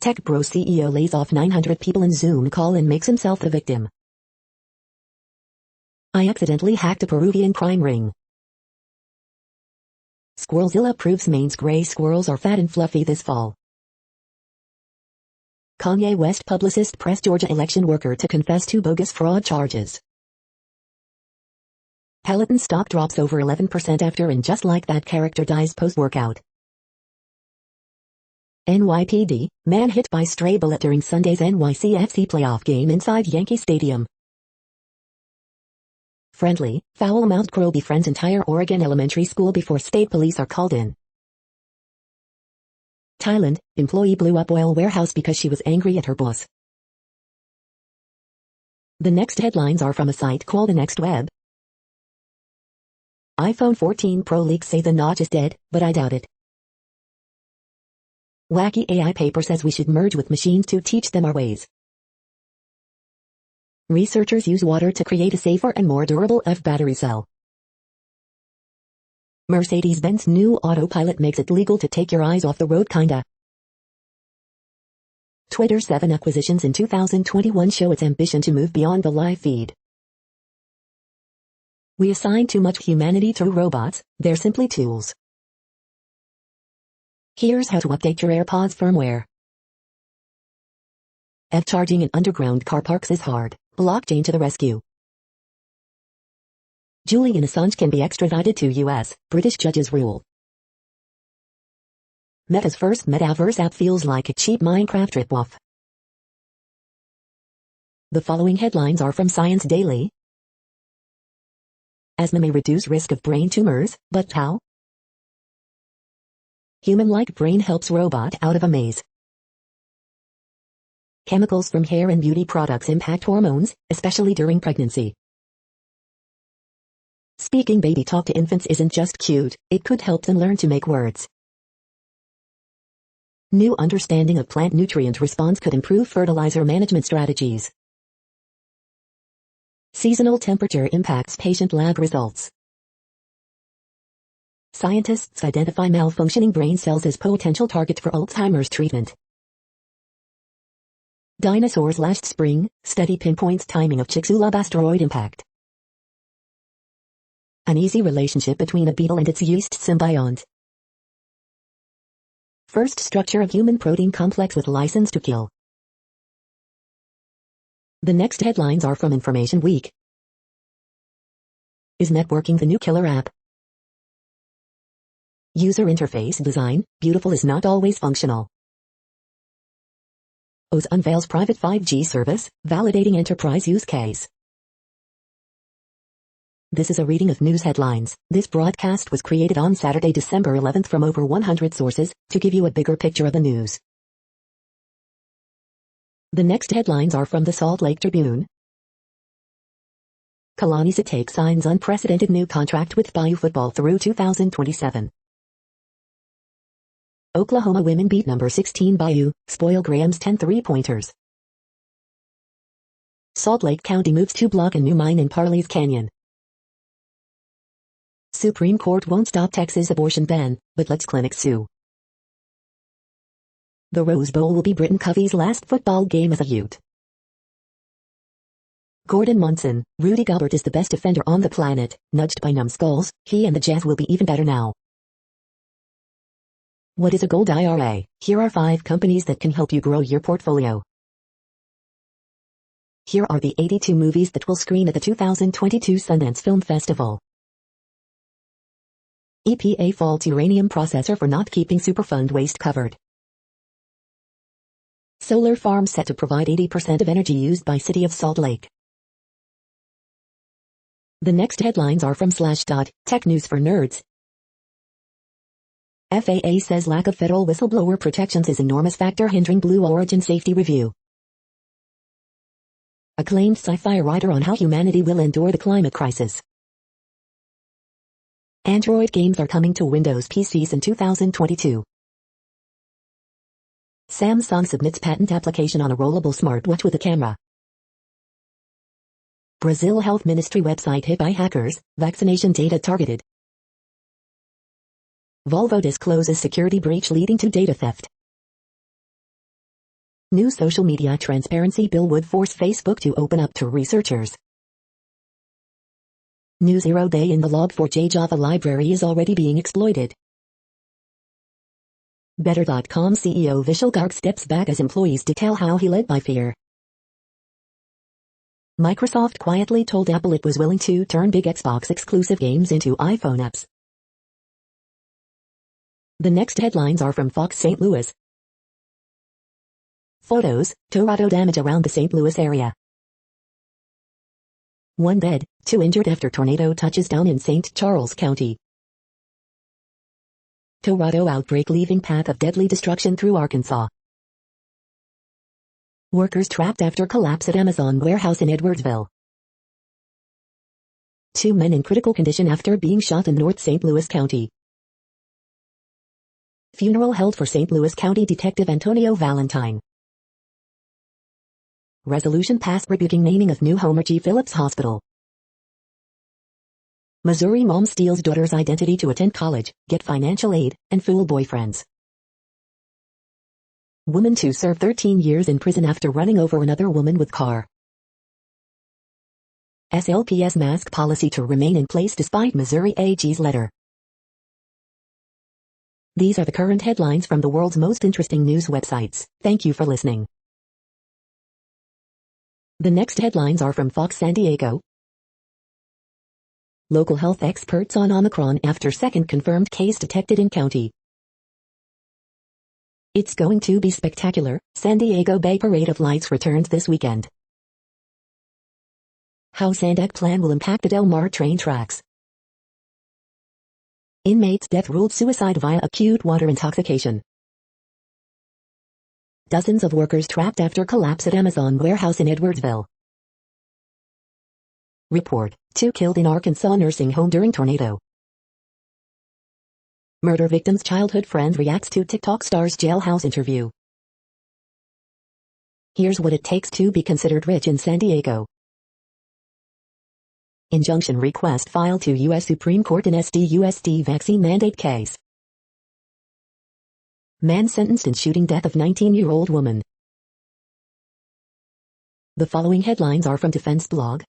Speaker 1: Tech Bro CEO lays off 900 people in Zoom call and makes himself the victim. I accidentally hacked a Peruvian crime ring. Squirrelzilla proves Maine's gray squirrels are fat and fluffy this fall. Kanye West publicist pressed Georgia election worker to confess to bogus fraud charges. Peloton stock drops over 11% after and just like that character dies post-workout. NYPD, man hit by stray bullet during Sunday's NYCFC playoff game inside Yankee Stadium. Friendly, foul-mouthed crow befriends entire Oregon elementary school before state police are called in. Thailand, employee blew up oil warehouse because she was angry at her boss. The next headlines are from a site called The Next Web. iPhone 14 Pro leaks say the notch is dead, but I doubt it. Wacky AI paper says we should merge with machines to teach them our ways. Researchers use water to create a safer and more durable battery cell. Mercedes-Benz new autopilot makes it legal to take your eyes off the road kinda. Twitter's 7 acquisitions in 2021 show its ambition to move beyond the live feed. We assign too much humanity to robots, they're simply tools. Here's how to update your AirPods firmware. EV charging in underground car parks is hard. Blockchain to the rescue. Julian Assange can be extradited to U.S., British judges rule. Meta's first metaverse app feels like a cheap Minecraft ripoff. The following headlines are from Science Daily. Asthma may reduce risk of brain tumors, but how? Human-like brain helps robot out of a maze. Chemicals from hair and beauty products impact hormones, especially during pregnancy. Speaking baby talk to infants isn't just cute, it could help them learn to make words. New understanding of plant nutrient response could improve fertilizer management strategies. Seasonal temperature impacts patient lab results. Scientists identify malfunctioning brain cells as potential targets for Alzheimer's treatment. Dinosaurs last spring, study pinpoints timing of Chicxulub asteroid impact. Uneasy relationship between a beetle and its yeast symbiont. First structure of human protein complex with license to kill. The next headlines are from Information Week. Is networking the new killer app? User interface design, beautiful is not always functional. OS unveils private 5G service, validating enterprise use case. This is a reading of news headlines. This broadcast was created on Saturday, December 11th from over 100 sources, to give you a bigger picture of the news. The next headlines are from the Salt Lake Tribune. Kalani Sitake signs unprecedented new contract with Bayou football through 2027. Oklahoma women beat number 16 Bayou, spoil Graham's 10 three-pointers. Salt Lake County moves to block a new mine in Parley's Canyon. Supreme Court won't stop Texas abortion ban, but lets clinics sue. The Rose Bowl will be Britton Covey's last football game as a Ute. Gordon Munson, Rudy Gobert is the best defender on the planet, nudged by numbskulls, he and the Jazz will be even better now. What is a gold IRA? Here are 5 companies that can help you grow your portfolio. Here are the 82 movies that will screen at the 2022 Sundance Film Festival. EPA faults uranium processor for not keeping Superfund waste covered. Solar farm set to provide 80% of energy used by City of Salt Lake. The next headlines are from Slashdot, Tech News for Nerds. FAA says lack of federal whistleblower protections is enormous factor hindering Blue Origin safety review. Acclaimed sci-fi writer on how humanity will endure the climate crisis. Android games are coming to Windows PCs in 2022. Samsung submits patent application on a rollable smartwatch with a camera. Brazil Health Ministry website hit by hackers, vaccination data targeted. Volvo discloses security breach leading to data theft. New social media transparency bill would force Facebook to open up to researchers. New 0 day in the Log4j Java library is already being exploited. Better.com CEO Vishal Garg steps back as employees detail how he led by fear. Microsoft quietly told Apple it was willing to turn big Xbox exclusive games into iPhone apps. The next headlines are from Fox St. Louis. Photos, tornado damage around the St. Louis area. 1 dead, 2 injured after tornado touches down in St. Charles County. Tornado outbreak leaving path of deadly destruction through Arkansas. Workers trapped after collapse at Amazon warehouse in Edwardsville. 2 men in critical condition after being shot in North St. Louis County. Funeral held for St. Louis County Detective Antonio Valentine. Resolution passed rebuking naming of new Homer G. Phillips Hospital. Missouri mom steals daughter's identity to attend college, get financial aid, and fool boyfriends. Woman to serve 13 years in prison after running over another woman with car. SLPS mask policy to remain in place despite Missouri AG's letter. These are the current headlines from the world's most interesting news websites. Thank you for listening. The next headlines are from Fox San Diego. Local health experts on Omicron after second confirmed case detected in county. It's going to be spectacular. San Diego Bay Parade of Lights returns this weekend. How Sandak plan will impact the Del Mar train tracks. Inmate's death ruled suicide via acute water intoxication. Dozens of workers trapped after collapse at Amazon warehouse in Edwardsville. Report, 2 killed in Arkansas nursing home during tornado. Murder victim's childhood friend reacts to TikTok star's jailhouse interview. Here's what it takes to be considered rich in San Diego. Injunction request filed to U.S. Supreme Court in SD-USD vaccine mandate case. Man sentenced in shooting death of 19-year-old woman. The following headlines are from Defense Blog.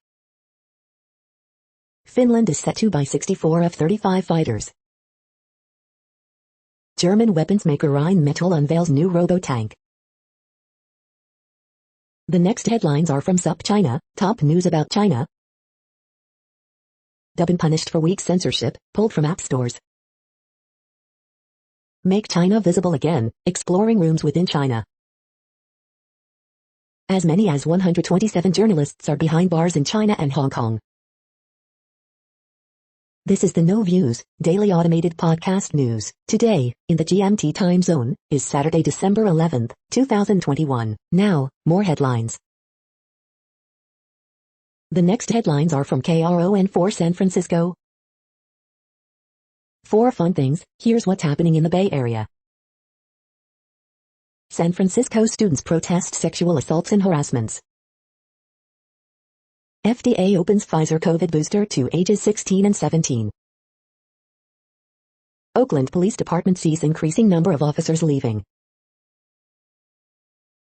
Speaker 1: Finland is set to buy 64 F-35 fighters. German weapons maker Rheinmetall unveils new robo-tank. The next headlines are from SUP China, top news about China. Dubin punished for weak censorship, pulled from app stores. Make China visible again, exploring rooms within China. As many as 127 journalists are behind bars in China and Hong Kong. This is the No Views, daily automated podcast news. Today, in the GMT time zone, is Saturday, December 11th, 2021. Now, more headlines. The next headlines are from KRON4 San Francisco. 4 fun things, here's what's happening in the Bay Area. San Francisco students protest sexual assaults and harassments. FDA opens Pfizer COVID booster to ages 16 and 17. Oakland Police Department sees increasing number of officers leaving.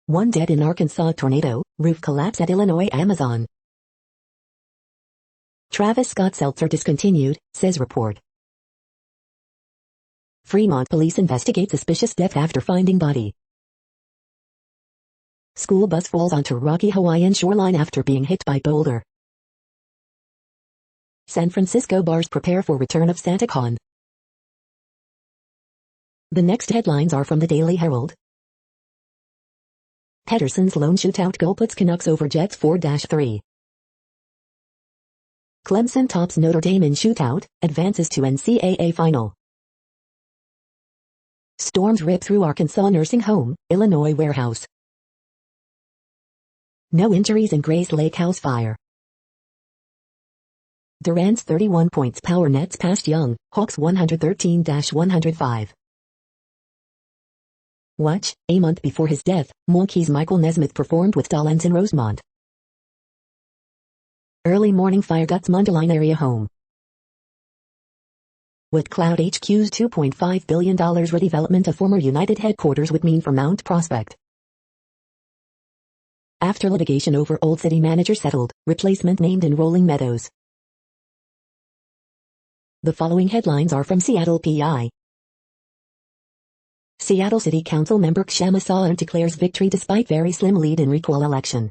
Speaker 1: 1 dead in Arkansas tornado, roof collapse at Illinois Amazon. Travis Scott seltzer discontinued, says report. Fremont police investigate suspicious death after finding body. School bus falls onto rocky Hawaiian shoreline after being hit by boulder. San Francisco bars prepare for return of SantaCon. The next headlines are from the Daily Herald. Pedersen's lone shootout goal puts Canucks over Jets 4-3. Clemson tops Notre Dame in shootout, advances to NCAA final. Storms rip through Arkansas nursing home, Illinois warehouse. No injuries in Grace Lake house fire. Durant's 31 points power nets past Young, Hawks 113-105. Watch, a month before his death, Monkey's Michael Nesmith performed with Dolenz in Rosemont. Early morning fire guts Mundelein area home. What Cloud HQ's $2.5 billion redevelopment of former United headquarters would mean for Mount Prospect. After litigation over Old City manager settled, replacement named in Rolling Meadows. The following headlines are from Seattle PI. Seattle City Council member Kshama Sawant declares victory despite very slim lead in recall election.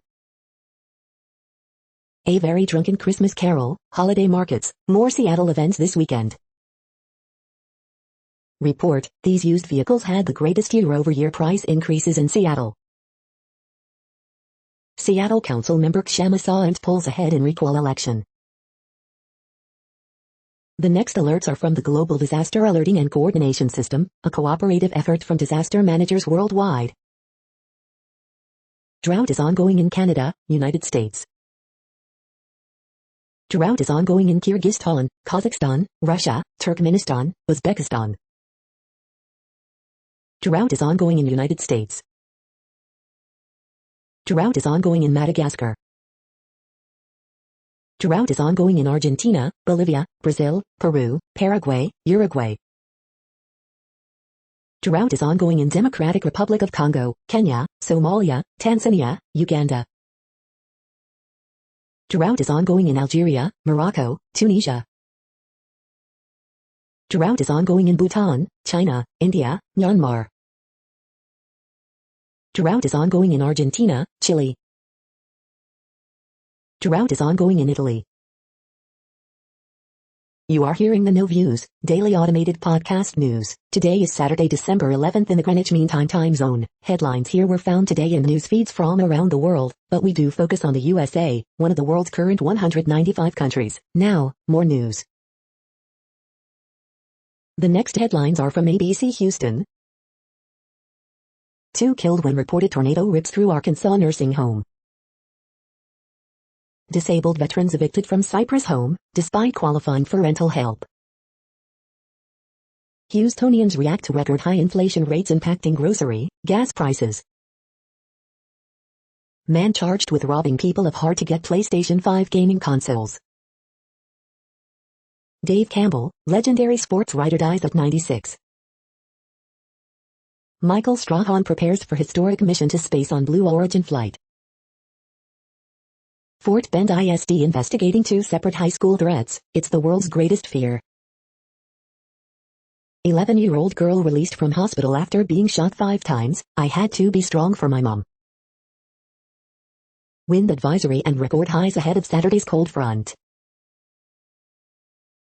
Speaker 1: A very drunken Christmas carol, holiday markets, more Seattle events this weekend. Report, these used vehicles had the greatest year-over-year price increases in Seattle. Seattle Council member Kshama Sawant pulls ahead in recall election. The next alerts are from the Global Disaster Alerting and Coordination System, a cooperative effort from disaster managers worldwide. Drought is ongoing in Canada, United States. Drought is ongoing in Kyrgyzstan, Kazakhstan, Russia, Turkmenistan, Uzbekistan. Drought is ongoing in United States. Drought is ongoing in Madagascar. Drought is ongoing in Argentina, Bolivia, Brazil, Peru, Paraguay, Uruguay. Drought is ongoing in Democratic Republic of Congo, Kenya, Somalia, Tanzania, Uganda. Drought is ongoing in Algeria, Morocco, Tunisia. Drought is ongoing in Bhutan, China, India, Myanmar. Drought is ongoing in Argentina, Chile. Drought is ongoing in Italy. You are hearing the No Views, daily automated podcast news. Today is Saturday, December 11th in the Greenwich Mean Time time zone. Headlines here were found today in news feeds from around the world, but we do focus on the USA, one of the world's current 195 countries. Now, more news. The next headlines are from ABC Houston. 2 killed when reported tornado rips through Arkansas nursing home. Disabled veterans evicted from Cypress home, despite qualifying for rental help. Houstonians react to record high inflation rates impacting grocery, gas prices. Man charged with robbing people of hard-to-get PlayStation 5 gaming consoles. Dave Campbell, legendary sports writer, dies at 96. Michael Strahan prepares for historic mission to space on Blue Origin flight. Fort Bend ISD investigating 2 separate high school threats. It's the world's greatest fear. 11-year-old girl released from hospital after being shot 5 times. I had to be strong for my mom. Wind advisory and record highs ahead of Saturday's cold front.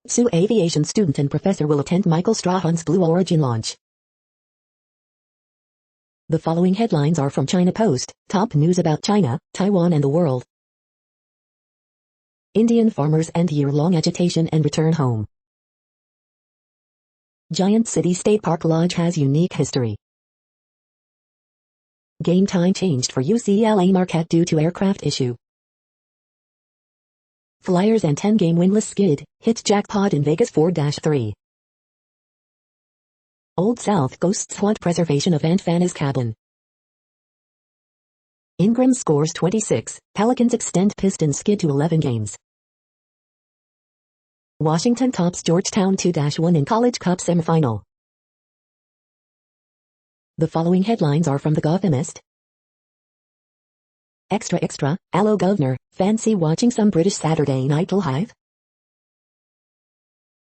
Speaker 1: Sioux aviation student and professor will attend Michael Strahan's Blue Origin launch. The following headlines are from China Post. Top news about China, Taiwan and the world. Indian farmers end year-long agitation and return home. Giant City State Park Lodge has unique history. Game time changed for UCLA Marquette due to aircraft issue. Flyers and 10-game winless skid, hits jackpot in Vegas 4-3. Old South ghosts haunt preservation of Aunt Fanny's cabin. Ingram scores 26, Pelicans extend Pistons skid to 11 games. Washington tops Georgetown 2-1 in College Cup semifinal. The following headlines are from The Gothamist. Extra extra, Allo Governor, fancy watching some British Saturday Night Live?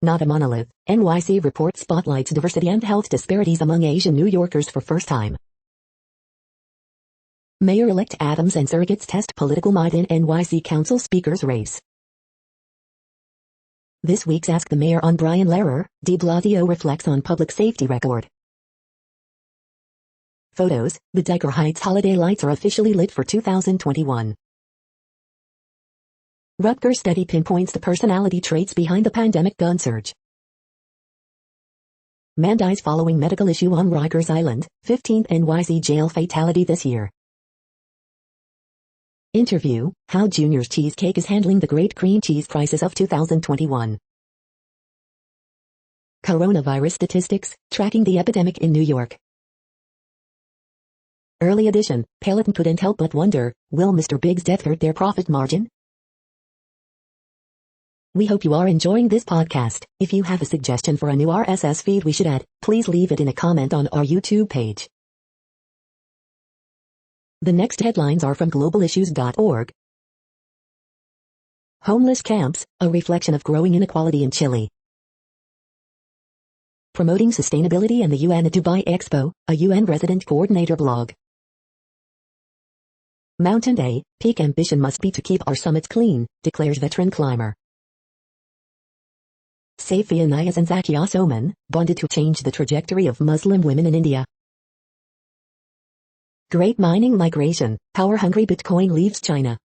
Speaker 1: Not a monolith, NYC report spotlights diversity and health disparities among Asian New Yorkers for first time. Mayor-elect Adams and surrogates test political might in NYC Council Speaker's race. This week's Ask the Mayor on Brian Lehrer, de Blasio reflects on public safety record. Photos, the Diker Heights holiday lights are officially lit for 2021. Rutgers study pinpoints the personality traits behind the pandemic gun surge. Man dies following medical issue on Rikers Island, 15th NYC jail fatality this year. Interview, how Junior's Cheesecake is handling the great cream cheese crisis of 2021. Coronavirus statistics, tracking the epidemic in New York. Early edition, Peloton couldn't help but wonder, will Mr. Big's death hurt their profit margin? We hope you are enjoying this podcast. If you have a suggestion for a new RSS feed we should add, please leave it in a comment on our YouTube page. The next headlines are from globalissues.org. Homeless camps, a reflection of growing inequality in Chile. Promoting sustainability and the UN at Dubai Expo, a UN resident coordinator blog. Mountain Day, peak ambition must be to keep our summits clean, declares veteran climber. Safia Niaz and Zakia Soman, bonded to change the trajectory of Muslim women in India. Great mining migration, power-hungry Bitcoin leaves China.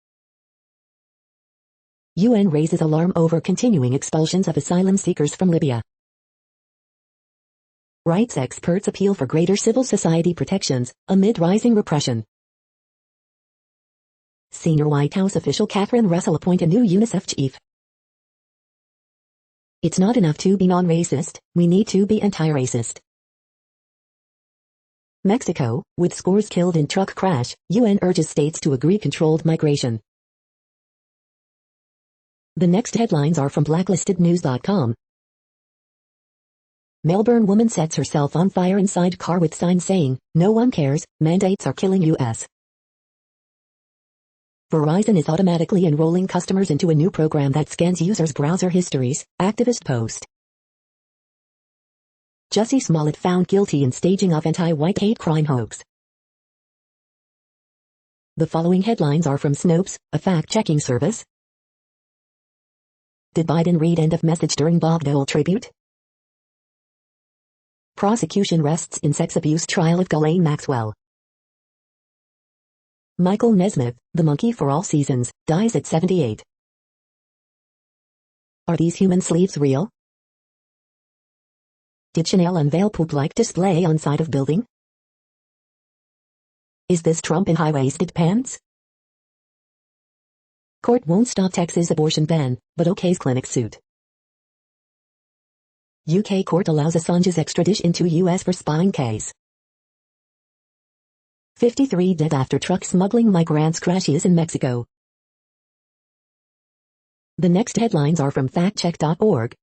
Speaker 1: UN raises alarm over continuing expulsions of asylum seekers from Libya. Rights experts appeal for greater civil society protections, amid rising repression. Senior White House official Catherine Russell appoint a new UNICEF chief. It's not enough to be non-racist, we need to be anti-racist. Mexico, with scores killed in truck crash, UN urges states to agree controlled migration. The next headlines are from blacklistednews.com. Melbourne woman sets herself on fire inside car with sign saying, "No one cares, mandates are killing US." Verizon is automatically enrolling customers into a new program that scans users' browser histories, activist post. Jussie Smollett found guilty in staging of anti-white hate crime hoax. The following headlines are from Snopes, a fact-checking service. Did Biden read end of message during Bob Dole tribute? Prosecution rests in sex abuse trial of Ghislaine Maxwell. Michael Nesmith, the monkey for all seasons, dies at 78. Are these human sleeves real? Did Chanel unveil poop-like display on side of building? Is this Trump in high-waisted pants? Court won't stop Texas abortion ban, but OK's clinic suit. UK court allows Assange's extradition into US for spying case. 53 dead after truck smuggling migrants crashes in Mexico. The next headlines are from factcheck.org.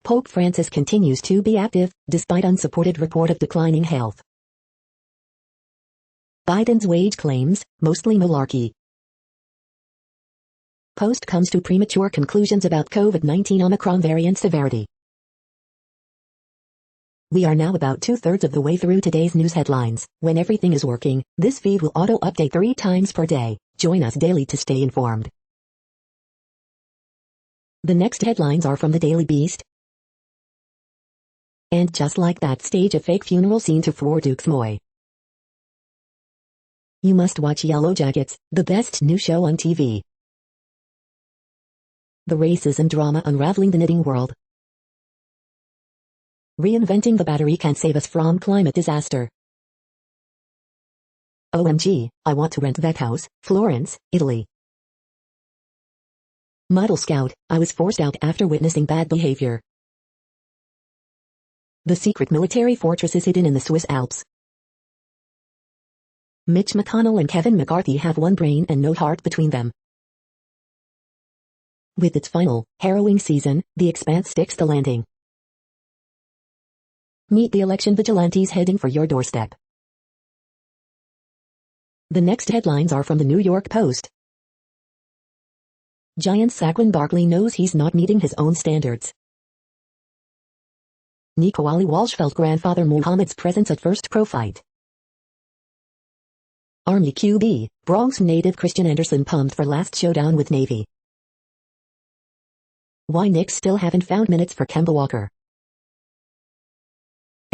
Speaker 1: Pope Francis continues to be active, despite unsupported report of declining health. Biden's wage claims, mostly malarkey. Post comes to premature conclusions about COVID-19 Omicron variant severity. We are now about 2/3 of the way through today's news headlines. When everything is working, this feed will auto-update 3 times per day. Join us daily to stay informed. The next headlines are from the Daily Beast. And just like that, stage a fake funeral scene to Four Dukes Moy. You must watch Yellow Jackets, the best new show on TV. The racism drama unraveling the knitting world. Reinventing the battery can save us from climate disaster. OMG, I want to rent that house, Florence, Italy. Model Scout, I was forced out after witnessing bad behavior. The secret military fortress is hidden in the Swiss Alps. Mitch McConnell and Kevin McCarthy have one brain and no heart between them. With its final, harrowing season, The Expanse sticks the landing. Meet the election vigilantes heading for your doorstep. The next headlines are from the New York Post. Giant Saquon Barkley knows he's not meeting his own standards. Nico Ali Walsh felt grandfather Muhammad's presence at first pro fight. Army QB, Bronx native Christian Anderson pumped for last showdown with Navy. Why Knicks still haven't found minutes for Kemba Walker.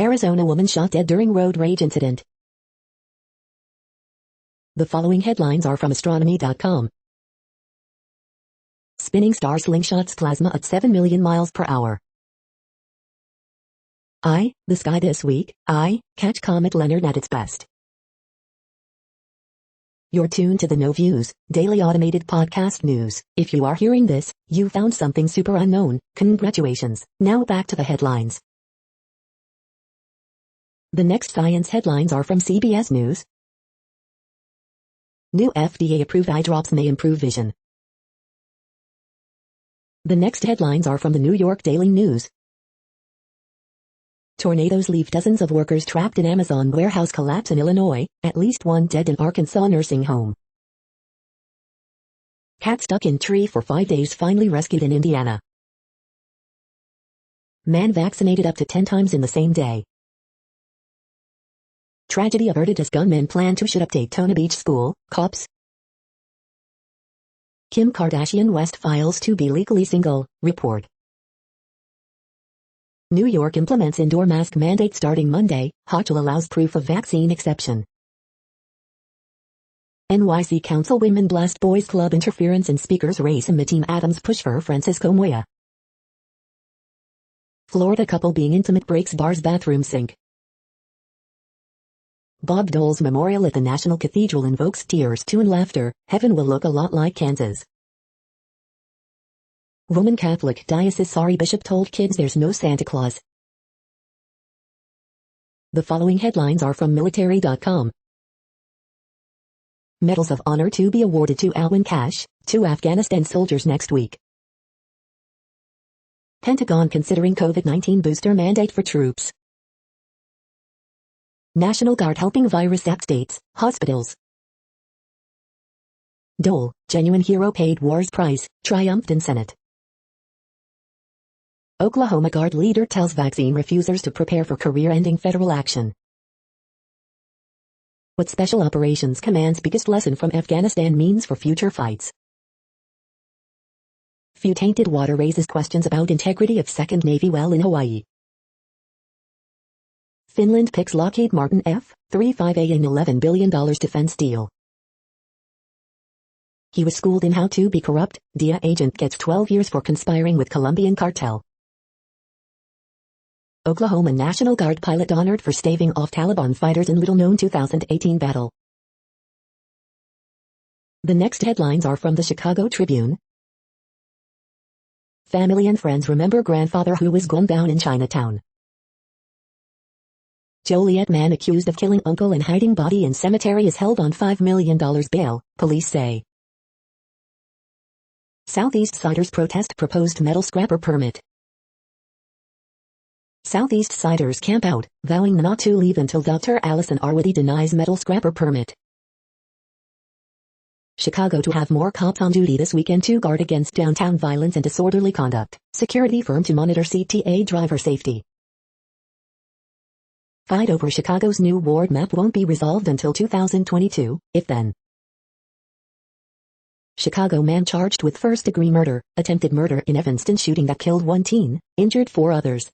Speaker 1: Arizona woman shot dead during road rage incident. The following headlines are from astronomy.com. Spinning star slingshots plasma at 7 million miles per hour. The sky this week, catch Comet Leonard at its best. You're tuned to the No Views, daily automated podcast news. If you are hearing this, you found something super unknown. Congratulations. Now back to the headlines. The next science headlines are from CBS News. New FDA-approved eye drops may improve vision. The next headlines are from the New York Daily News. Tornadoes leave dozens of workers trapped in Amazon warehouse collapse in Illinois, at least one dead in Arkansas nursing home. Cat stuck in tree for 5 days finally rescued in Indiana. Man vaccinated up to 10 times in the same day. Tragedy averted as gunmen plan to shoot up Daytona Beach school, cops. Kim Kardashian West files to be legally single, report. New York implements indoor mask mandate starting Monday, Hochul allows proof of vaccine exception. NYC Councilwomen blast Boys Club interference in speaker's race amid Team Adams push for Francisco Moya. Florida couple being intimate breaks bar's bathroom sink. Bob Dole's memorial at the National Cathedral invokes tears to and laughter. Heaven will look a lot like Kansas. Roman Catholic Diocese Bishop told kids there's no Santa Claus. The following headlines are from military.com. Medals of Honor to be awarded to Alwyn Cash, 2 Afghanistan soldiers next week. Pentagon considering COVID-19 booster mandate for troops. National Guard helping virus-sapped states, hospitals. Dole, genuine hero paid war's price, triumphed in Senate. Oklahoma Guard leader tells vaccine refusers to prepare for career-ending federal action. What Special Operations Command's biggest lesson from Afghanistan means for future fights. Few tainted water raises questions about integrity of second Navy well in Hawaii. Finland picks Lockheed Martin F-35A in $11 billion defense deal. He was schooled in how to be corrupt. DIA agent gets 12 years for conspiring with Colombian cartel. Oklahoma National Guard pilot honored for staving off Taliban fighters in little-known 2018 battle. The next headlines are from the Chicago Tribune. Family and friends remember grandfather who was gunned down in Chinatown. Joliet man accused of killing uncle and hiding body in cemetery is held on $5 million bail, police say. Southeast Siders protest proposed metal scrapper permit. Southeast Siders camp out, vowing not to leave until Dr. Allison Arwady denies metal scrapper permit. Chicago to have more cops on duty this weekend to guard against downtown violence and disorderly conduct. Security firm to monitor CTA driver safety. Fight over Chicago's new ward map won't be resolved until 2022, if then. Chicago man charged with first-degree murder, attempted murder in Evanston shooting that killed one teen, injured 4 others.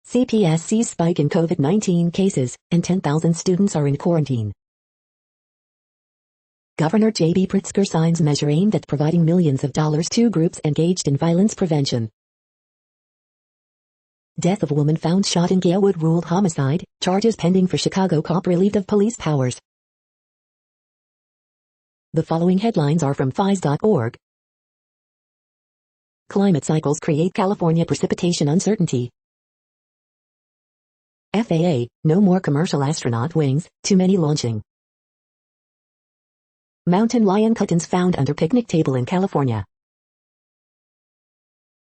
Speaker 1: CPS sees spike in COVID-19 cases, and 10,000 students are in quarantine. Governor J.B. Pritzker signs measure aimed at providing millions of dollars to groups engaged in violence prevention. Death of woman found shot in Galewood ruled homicide, charges pending for Chicago cop relieved of police powers. The following headlines are from phys.org. Climate cycles create California precipitation uncertainty. FAA, no more commercial astronaut wings, too many launching. Mountain lion kittens found under picnic table in California.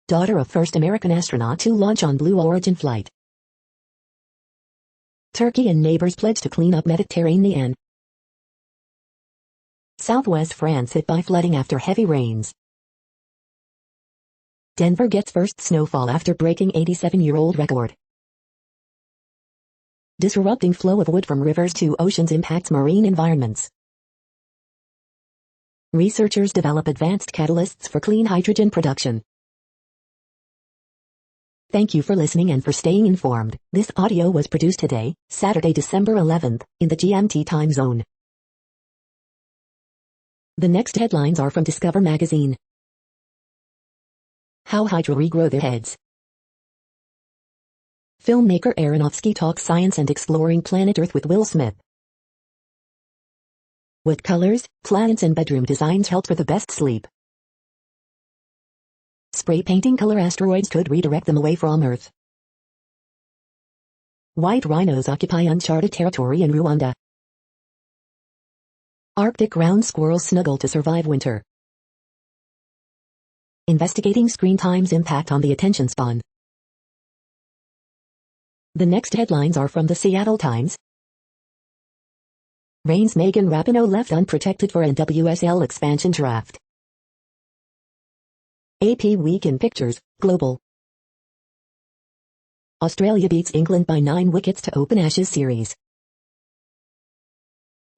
Speaker 1: Daughter of first American astronaut to launch on Blue Origin flight. Turkey and neighbors pledge to clean up Mediterranean. Southwest France hit by flooding after heavy rains. Denver gets first snowfall after breaking 87-year-old record. Disrupting flow of wood from rivers to oceans impacts marine environments. Researchers develop advanced catalysts for clean hydrogen production. Thank you for listening and for staying informed. This audio was produced today, Saturday, December 11th, in the GMT time zone. The next headlines are from Discover magazine. How Hydra regrow their heads. Filmmaker Aronofsky talks science and exploring planet Earth with Will Smith. What colors, planets and bedroom designs help for the best sleep? Spray painting color asteroids could redirect them away from Earth. White rhinos occupy uncharted territory in Rwanda. Arctic ground squirrels snuggle to survive winter. Investigating screen time's impact on the attention span. The next headlines are from the Seattle Times. Reigns Megan Rapinoe left unprotected for NWSL expansion draft. AP Week in Pictures, Global. Australia beats England by 9 wickets to open Ashes series.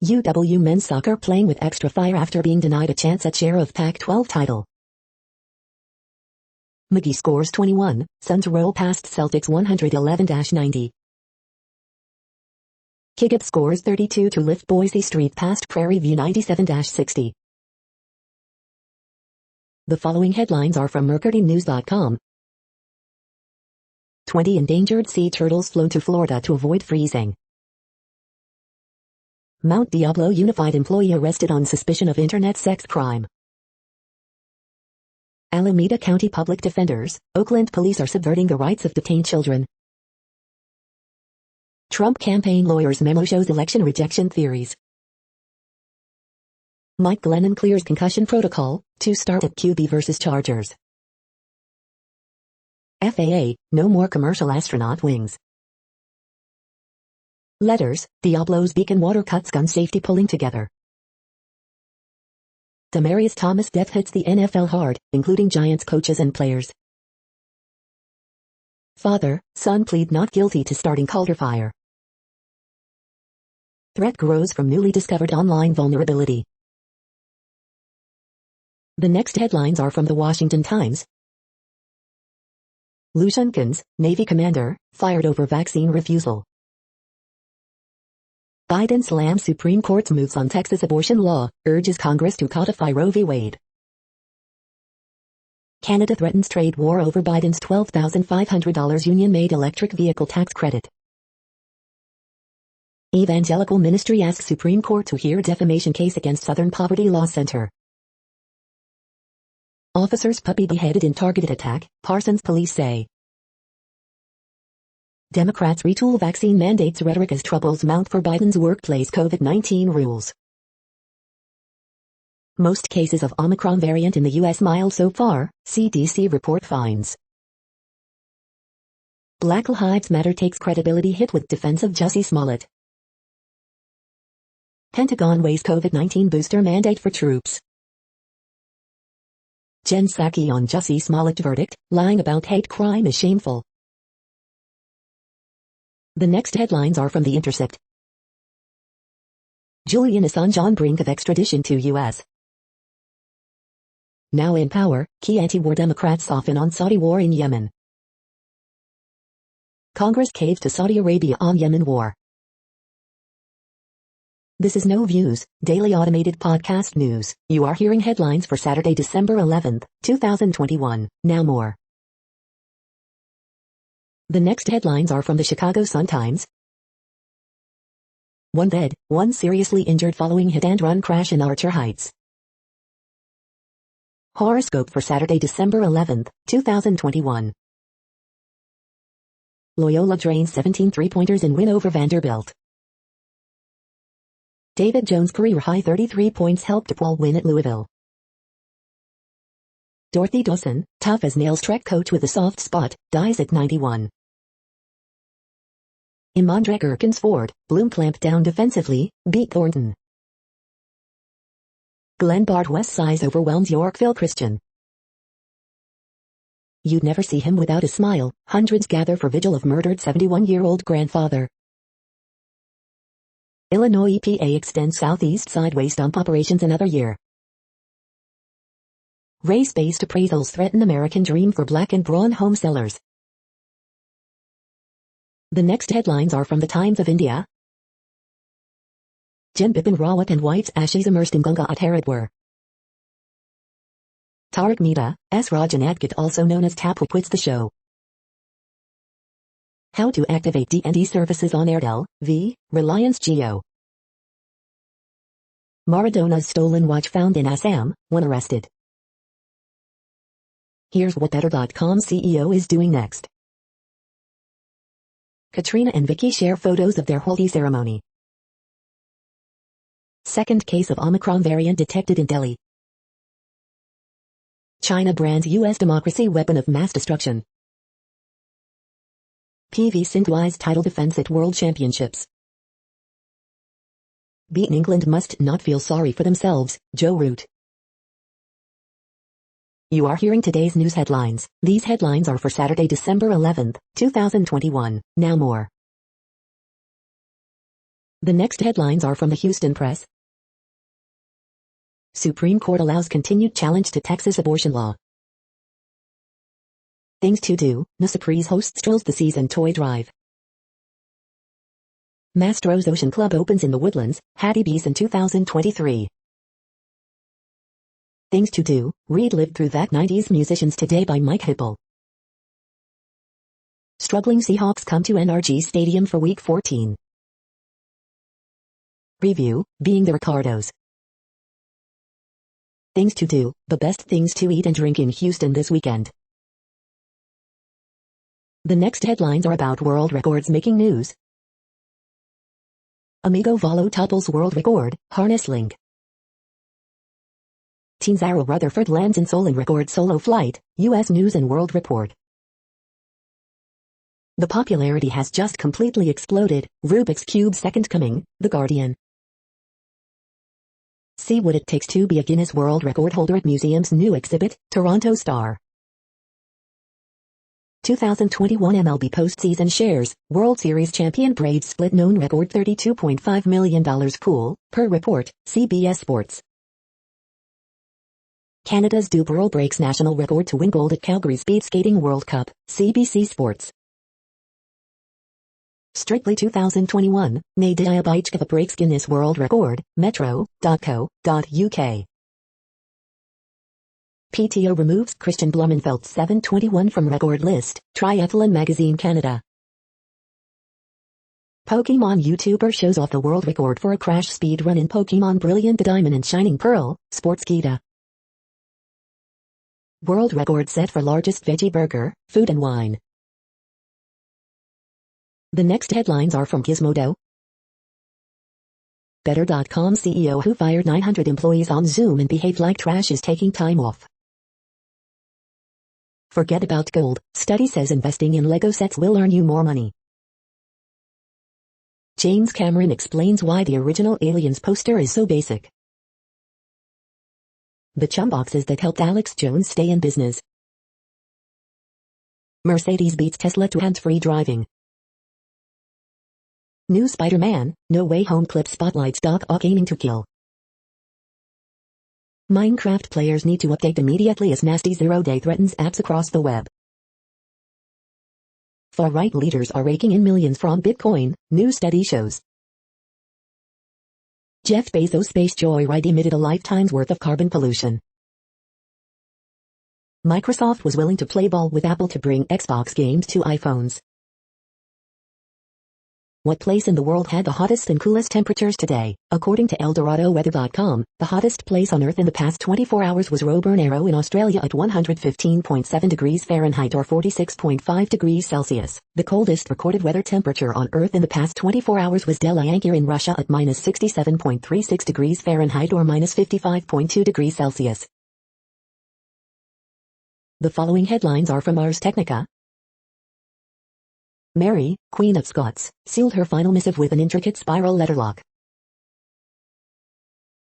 Speaker 1: UW men's soccer playing with extra fire after being denied a chance at share of Pac-12 title. McGee scores 21, Suns roll past Celtics 111-90. Kigab scores 32 to lift Boise Street past Prairie View 97-60. The following headlines are from MercuryNews.com. 20 endangered sea turtles flown to Florida to avoid freezing. Mount Diablo Unified employee arrested on suspicion of internet sex crime. Alameda County Public Defenders, Oakland police are subverting the rights of detained children. Trump campaign lawyers' memo shows election rejection theories. Mike Glennon clears concussion protocol, to start at QB versus Chargers. FAA, no more commercial astronaut wings. Letters, Diablo's beacon water cuts gun safety pulling together. Demaryius Thomas' death hits the NFL hard, including Giants coaches and players. Father, son plead not guilty to starting Calder fire. Threat grows from newly discovered online vulnerability. The next headlines are from the Washington Times. Lou Shunkins, Navy commander, fired over vaccine refusal. Biden slams Supreme Court's moves on Texas abortion law, urges Congress to codify Roe v. Wade. Canada threatens trade war over Biden's $12,500 union-made electric vehicle tax credit. Evangelical ministry asks Supreme Court to hear defamation case against Southern Poverty Law Center. Officer's puppy beheaded in targeted attack, Parsons police say. Democrats retool vaccine mandates rhetoric as troubles mount for Biden's workplace COVID-19 rules. Most cases of Omicron variant in the U.S. mild so far, CDC report finds. Black Lives Matter takes credibility hit with defense of Jussie Smollett. Pentagon weighs COVID-19 booster mandate for troops. Jen Psaki on Jussie Smollett verdict, lying about hate crime is shameful. The next headlines are from The Intercept. Julian Assange on brink of extradition to U.S. Now in power, key anti-war Democrats soften on Saudi war in Yemen. Congress caves to Saudi Arabia on Yemen war. This is No Views, daily automated podcast news. You are hearing headlines for Saturday, December 11th, 2021. Now more. The next headlines are from the Chicago Sun-Times. One dead, one seriously injured following hit-and-run crash in Archer Heights. Horoscope for Saturday, December 11th, 2021. Loyola drains 17 three-pointers in win over Vanderbilt. David Jones' career-high 33 points helped DePaul win at Louisville. Dorothy Dawson, tough as nails track coach with a soft spot, dies at 91. Imandre Gherkins Ford, Bloom clamped down defensively, beat Thornton. Glenn Bard West size overwhelms Yorkville Christian. You'd never see him without a smile. Hundreds gather for vigil of murdered 71-year-old grandfather. Illinois EPA extends Southeast side waste dump operations another year. Race-based appraisals threaten American dream for black and brown home sellers. The next headlines are from the Times of India. Jen Bipin Rawat and wife's ashes immersed in Ganga at Haridwar. Tarak Mehta, S. Rajan Adkit, also known as Tapwa, quits the show. How to activate D&D services on Airtel, v. Reliance Jio. Maradona's stolen watch found in Assam, one arrested. Here's what Better.com CEO is doing next. Katrina and Vicky share photos of their Holi ceremony. Second case of Omicron variant detected in Delhi. China brands U.S. democracy weapon of mass destruction. PV Sindhu's title defense at World Championships. Beaten England must not feel sorry for themselves, Joe Root. You are hearing today's news headlines. These headlines are for Saturday, December 11th, 2021. Now more. The next headlines are from the Houston Press. Supreme Court allows continued challenge to Texas abortion law. Things to do, No Surprise hosts Trills the Season Toy Drive. Mastro's Ocean Club opens in the Woodlands, Hattie Beeson 2023. Things to do, read Live Through That 90s Musicians Today by Mike Hipple. Struggling Seahawks come to NRG Stadium for Week 14. Review, Being the Ricardos. Things to do, the best things to eat and drink in Houston this weekend. The next headlines are about world records making news. Amigo Valo topples world record, harness link. Teen Zara Rutherford lands in Seoul in record solo flight, U.S. News and World Report. The popularity has just completely exploded, Rubik's Cube second coming, The Guardian. See what it takes to be a Guinness World Record holder at museum's new exhibit, Toronto Star. 2021 MLB postseason shares, World Series champion Braves split known record $32.5 million pool, per report, CBS Sports. Canada's Dubreuil breaks national record to win gold at Calgary Speed Skating World Cup, CBC Sports. Strictly 2021, Nadia Bychkova breaks Guinness World Record, metro.co.uk. PTO removes Christian Blumenfeld's 721 from record list, Triathlon Magazine Canada. Pokemon YouTuber shows off the world record for a crash speed run in Pokemon Brilliant Diamond and Shining Pearl, Sportskeeda. World record set for largest veggie burger, Food and Wine. The next headlines are from Gizmodo. Better.com CEO who fired 900 employees on Zoom and behaved like trash is taking time off. Forget about gold, study says investing in Lego sets will earn you more money. James Cameron explains why the original Aliens poster is so basic. The chum boxes that helped Alex Jones stay in business. Mercedes beats Tesla to hands-free driving. New Spider-Man, No Way Home clip spotlights Doc Ock aiming to kill. Minecraft players need to update immediately as nasty zero-day threatens apps across the web. Far-right leaders are raking in millions from Bitcoin, new study shows. Jeff Bezos' space joyride emitted a lifetime's worth of carbon pollution. Microsoft was willing to play ball with Apple to bring Xbox games to iPhones. What place in the world had the hottest and coolest temperatures today? According to ElDoradoWeather.com, the hottest place on Earth in the past 24 hours was Roebourne Arrow in Australia at 115.7 degrees Fahrenheit or 46.5 degrees Celsius. The coldest recorded weather temperature on Earth in the past 24 hours was Delayankir in Russia at minus 67.36 degrees Fahrenheit or minus 55.2 degrees Celsius. The following headlines are from Ars Technica. Mary, Queen of Scots, sealed her final missive with an intricate spiral letterlock.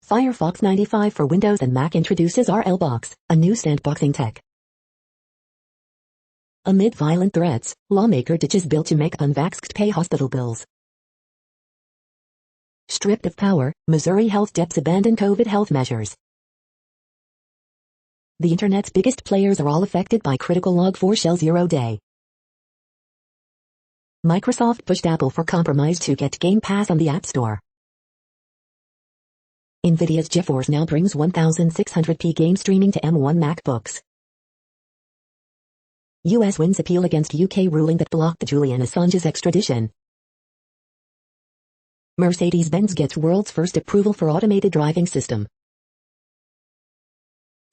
Speaker 1: Firefox 95 for Windows and Mac introduces RLBox, a new sandboxing tech. Amid violent threats, lawmaker ditches bill to make unvaxxed pay hospital bills. Stripped of power, Missouri health depths abandon COVID health measures. The Internet's biggest players are all affected by critical Log4Shell zero-day. Microsoft pushed Apple for compromise to get Game Pass on the App Store. NVIDIA's GeForce now brings 1600p game streaming to M1 MacBooks. US wins appeal against UK ruling that blocked Julian Assange's extradition. Mercedes-Benz gets world's first approval for automated driving system.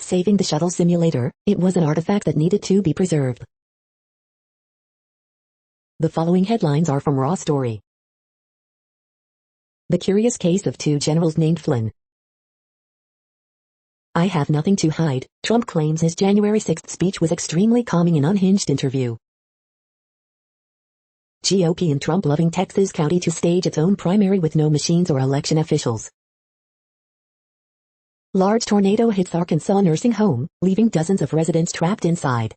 Speaker 1: Saving the shuttle simulator, it was an artifact that needed to be preserved. The following headlines are from Raw Story. The curious case of two generals named Flynn. I have nothing to hide, Trump claims his January 6th speech was extremely calming and unhinged interview. GOP in Trump-loving Texas county to stage its own primary with no machines or election officials. Large tornado hits Arkansas nursing home, leaving dozens of residents trapped inside.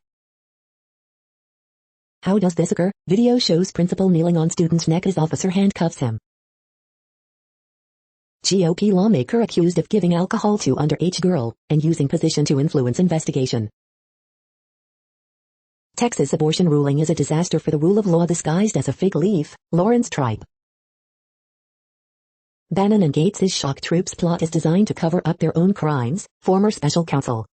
Speaker 1: How does this occur? Video shows principal kneeling on student's neck as officer handcuffs him. GOP lawmaker accused of giving alcohol to underage girl and using position to influence investigation. Texas abortion ruling is a disaster for the rule of law disguised as a fig leaf, Lawrence Tribe. Bannon and Gates' shock troops plot is designed to cover up their own crimes, former special counsel.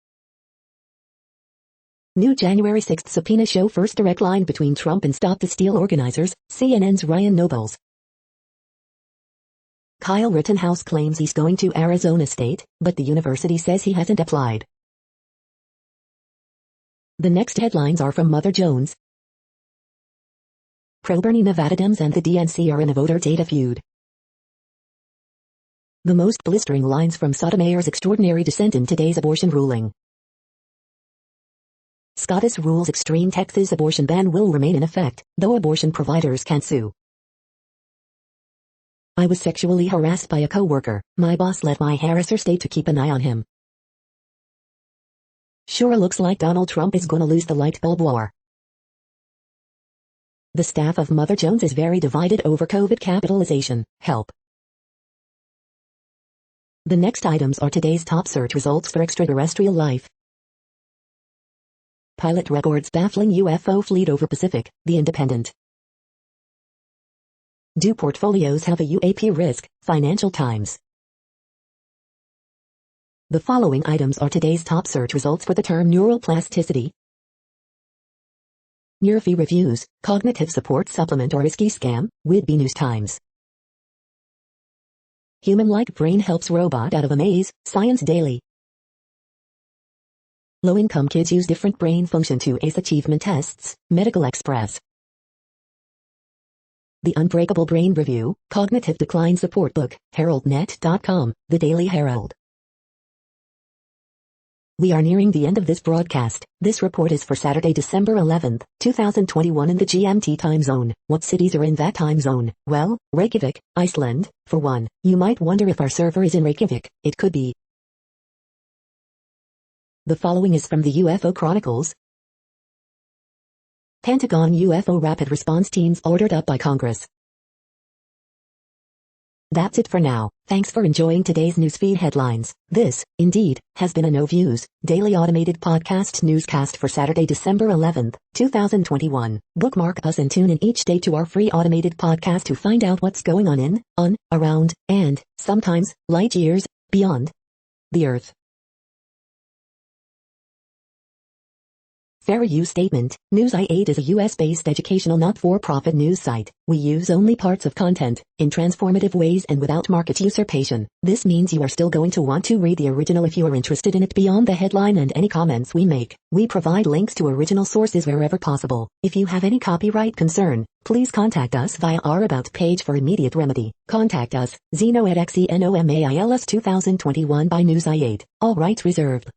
Speaker 1: New January 6th subpoena show first direct line between Trump and Stop the Steal organizers, CNN's Ryan Nobles. Kyle Rittenhouse claims he's going to Arizona State, but the university says he hasn't applied. The next headlines are from Mother Jones. Pro-Bernie Nevada Dems and the DNC are in a voter data feud. The most blistering lines from Sotomayor's extraordinary dissent in today's abortion ruling. SCOTUS rules extreme Texas abortion ban will remain in effect, though abortion providers can sue. I was sexually harassed by a coworker. My boss let my harasser stay to keep an eye on him. Sure looks like Donald Trump is gonna lose the light bulb war. The staff of Mother Jones is very divided over COVID capitalization. Help. The next items are today's top search results for extraterrestrial life. Pilot records baffling UFO fleet over Pacific, The Independent. Do portfolios have a UAP risk? Financial Times. The following items are today's top search results for the term neuroplasticity. Neurofee reviews, cognitive support supplement or risky scam, Whitby News Times. Human-like brain helps robot out of a maze, Science Daily. Low-income kids use different brain function to ace achievement tests, Medical Express. The Unbreakable Brain Review, Cognitive Decline Support Book, HeraldNet.com, The Daily Herald. We are nearing the end of this broadcast. This report is for Saturday, December 11th, 2021 in the GMT time zone. What cities are in that time zone? Well, Reykjavik, Iceland, for one. You might wonder if our server is in Reykjavik. It could be. The following is from the UFO Chronicles. Pentagon UFO Rapid Response Teams ordered up by Congress. That's it for now. Thanks for enjoying today's newsfeed headlines. This, indeed, has been a No Views, daily automated podcast newscast for Saturday, December 11th, 2021. Bookmark us and tune in each day to our free automated podcast to find out what's going on, around, and, sometimes, light years, beyond the Earth. Fair use statement. News i8 is a US-based educational not-for-profit news site. We use only parts of content, in transformative ways and without market usurpation. This means you are still going to want to read the original if you are interested in it beyond the headline and any comments we make. We provide links to original sources wherever possible. If you have any copyright concern, please contact us via our About page for immediate remedy. Contact us, Zeno at XENOMAILS 2021 by News i8. All rights reserved.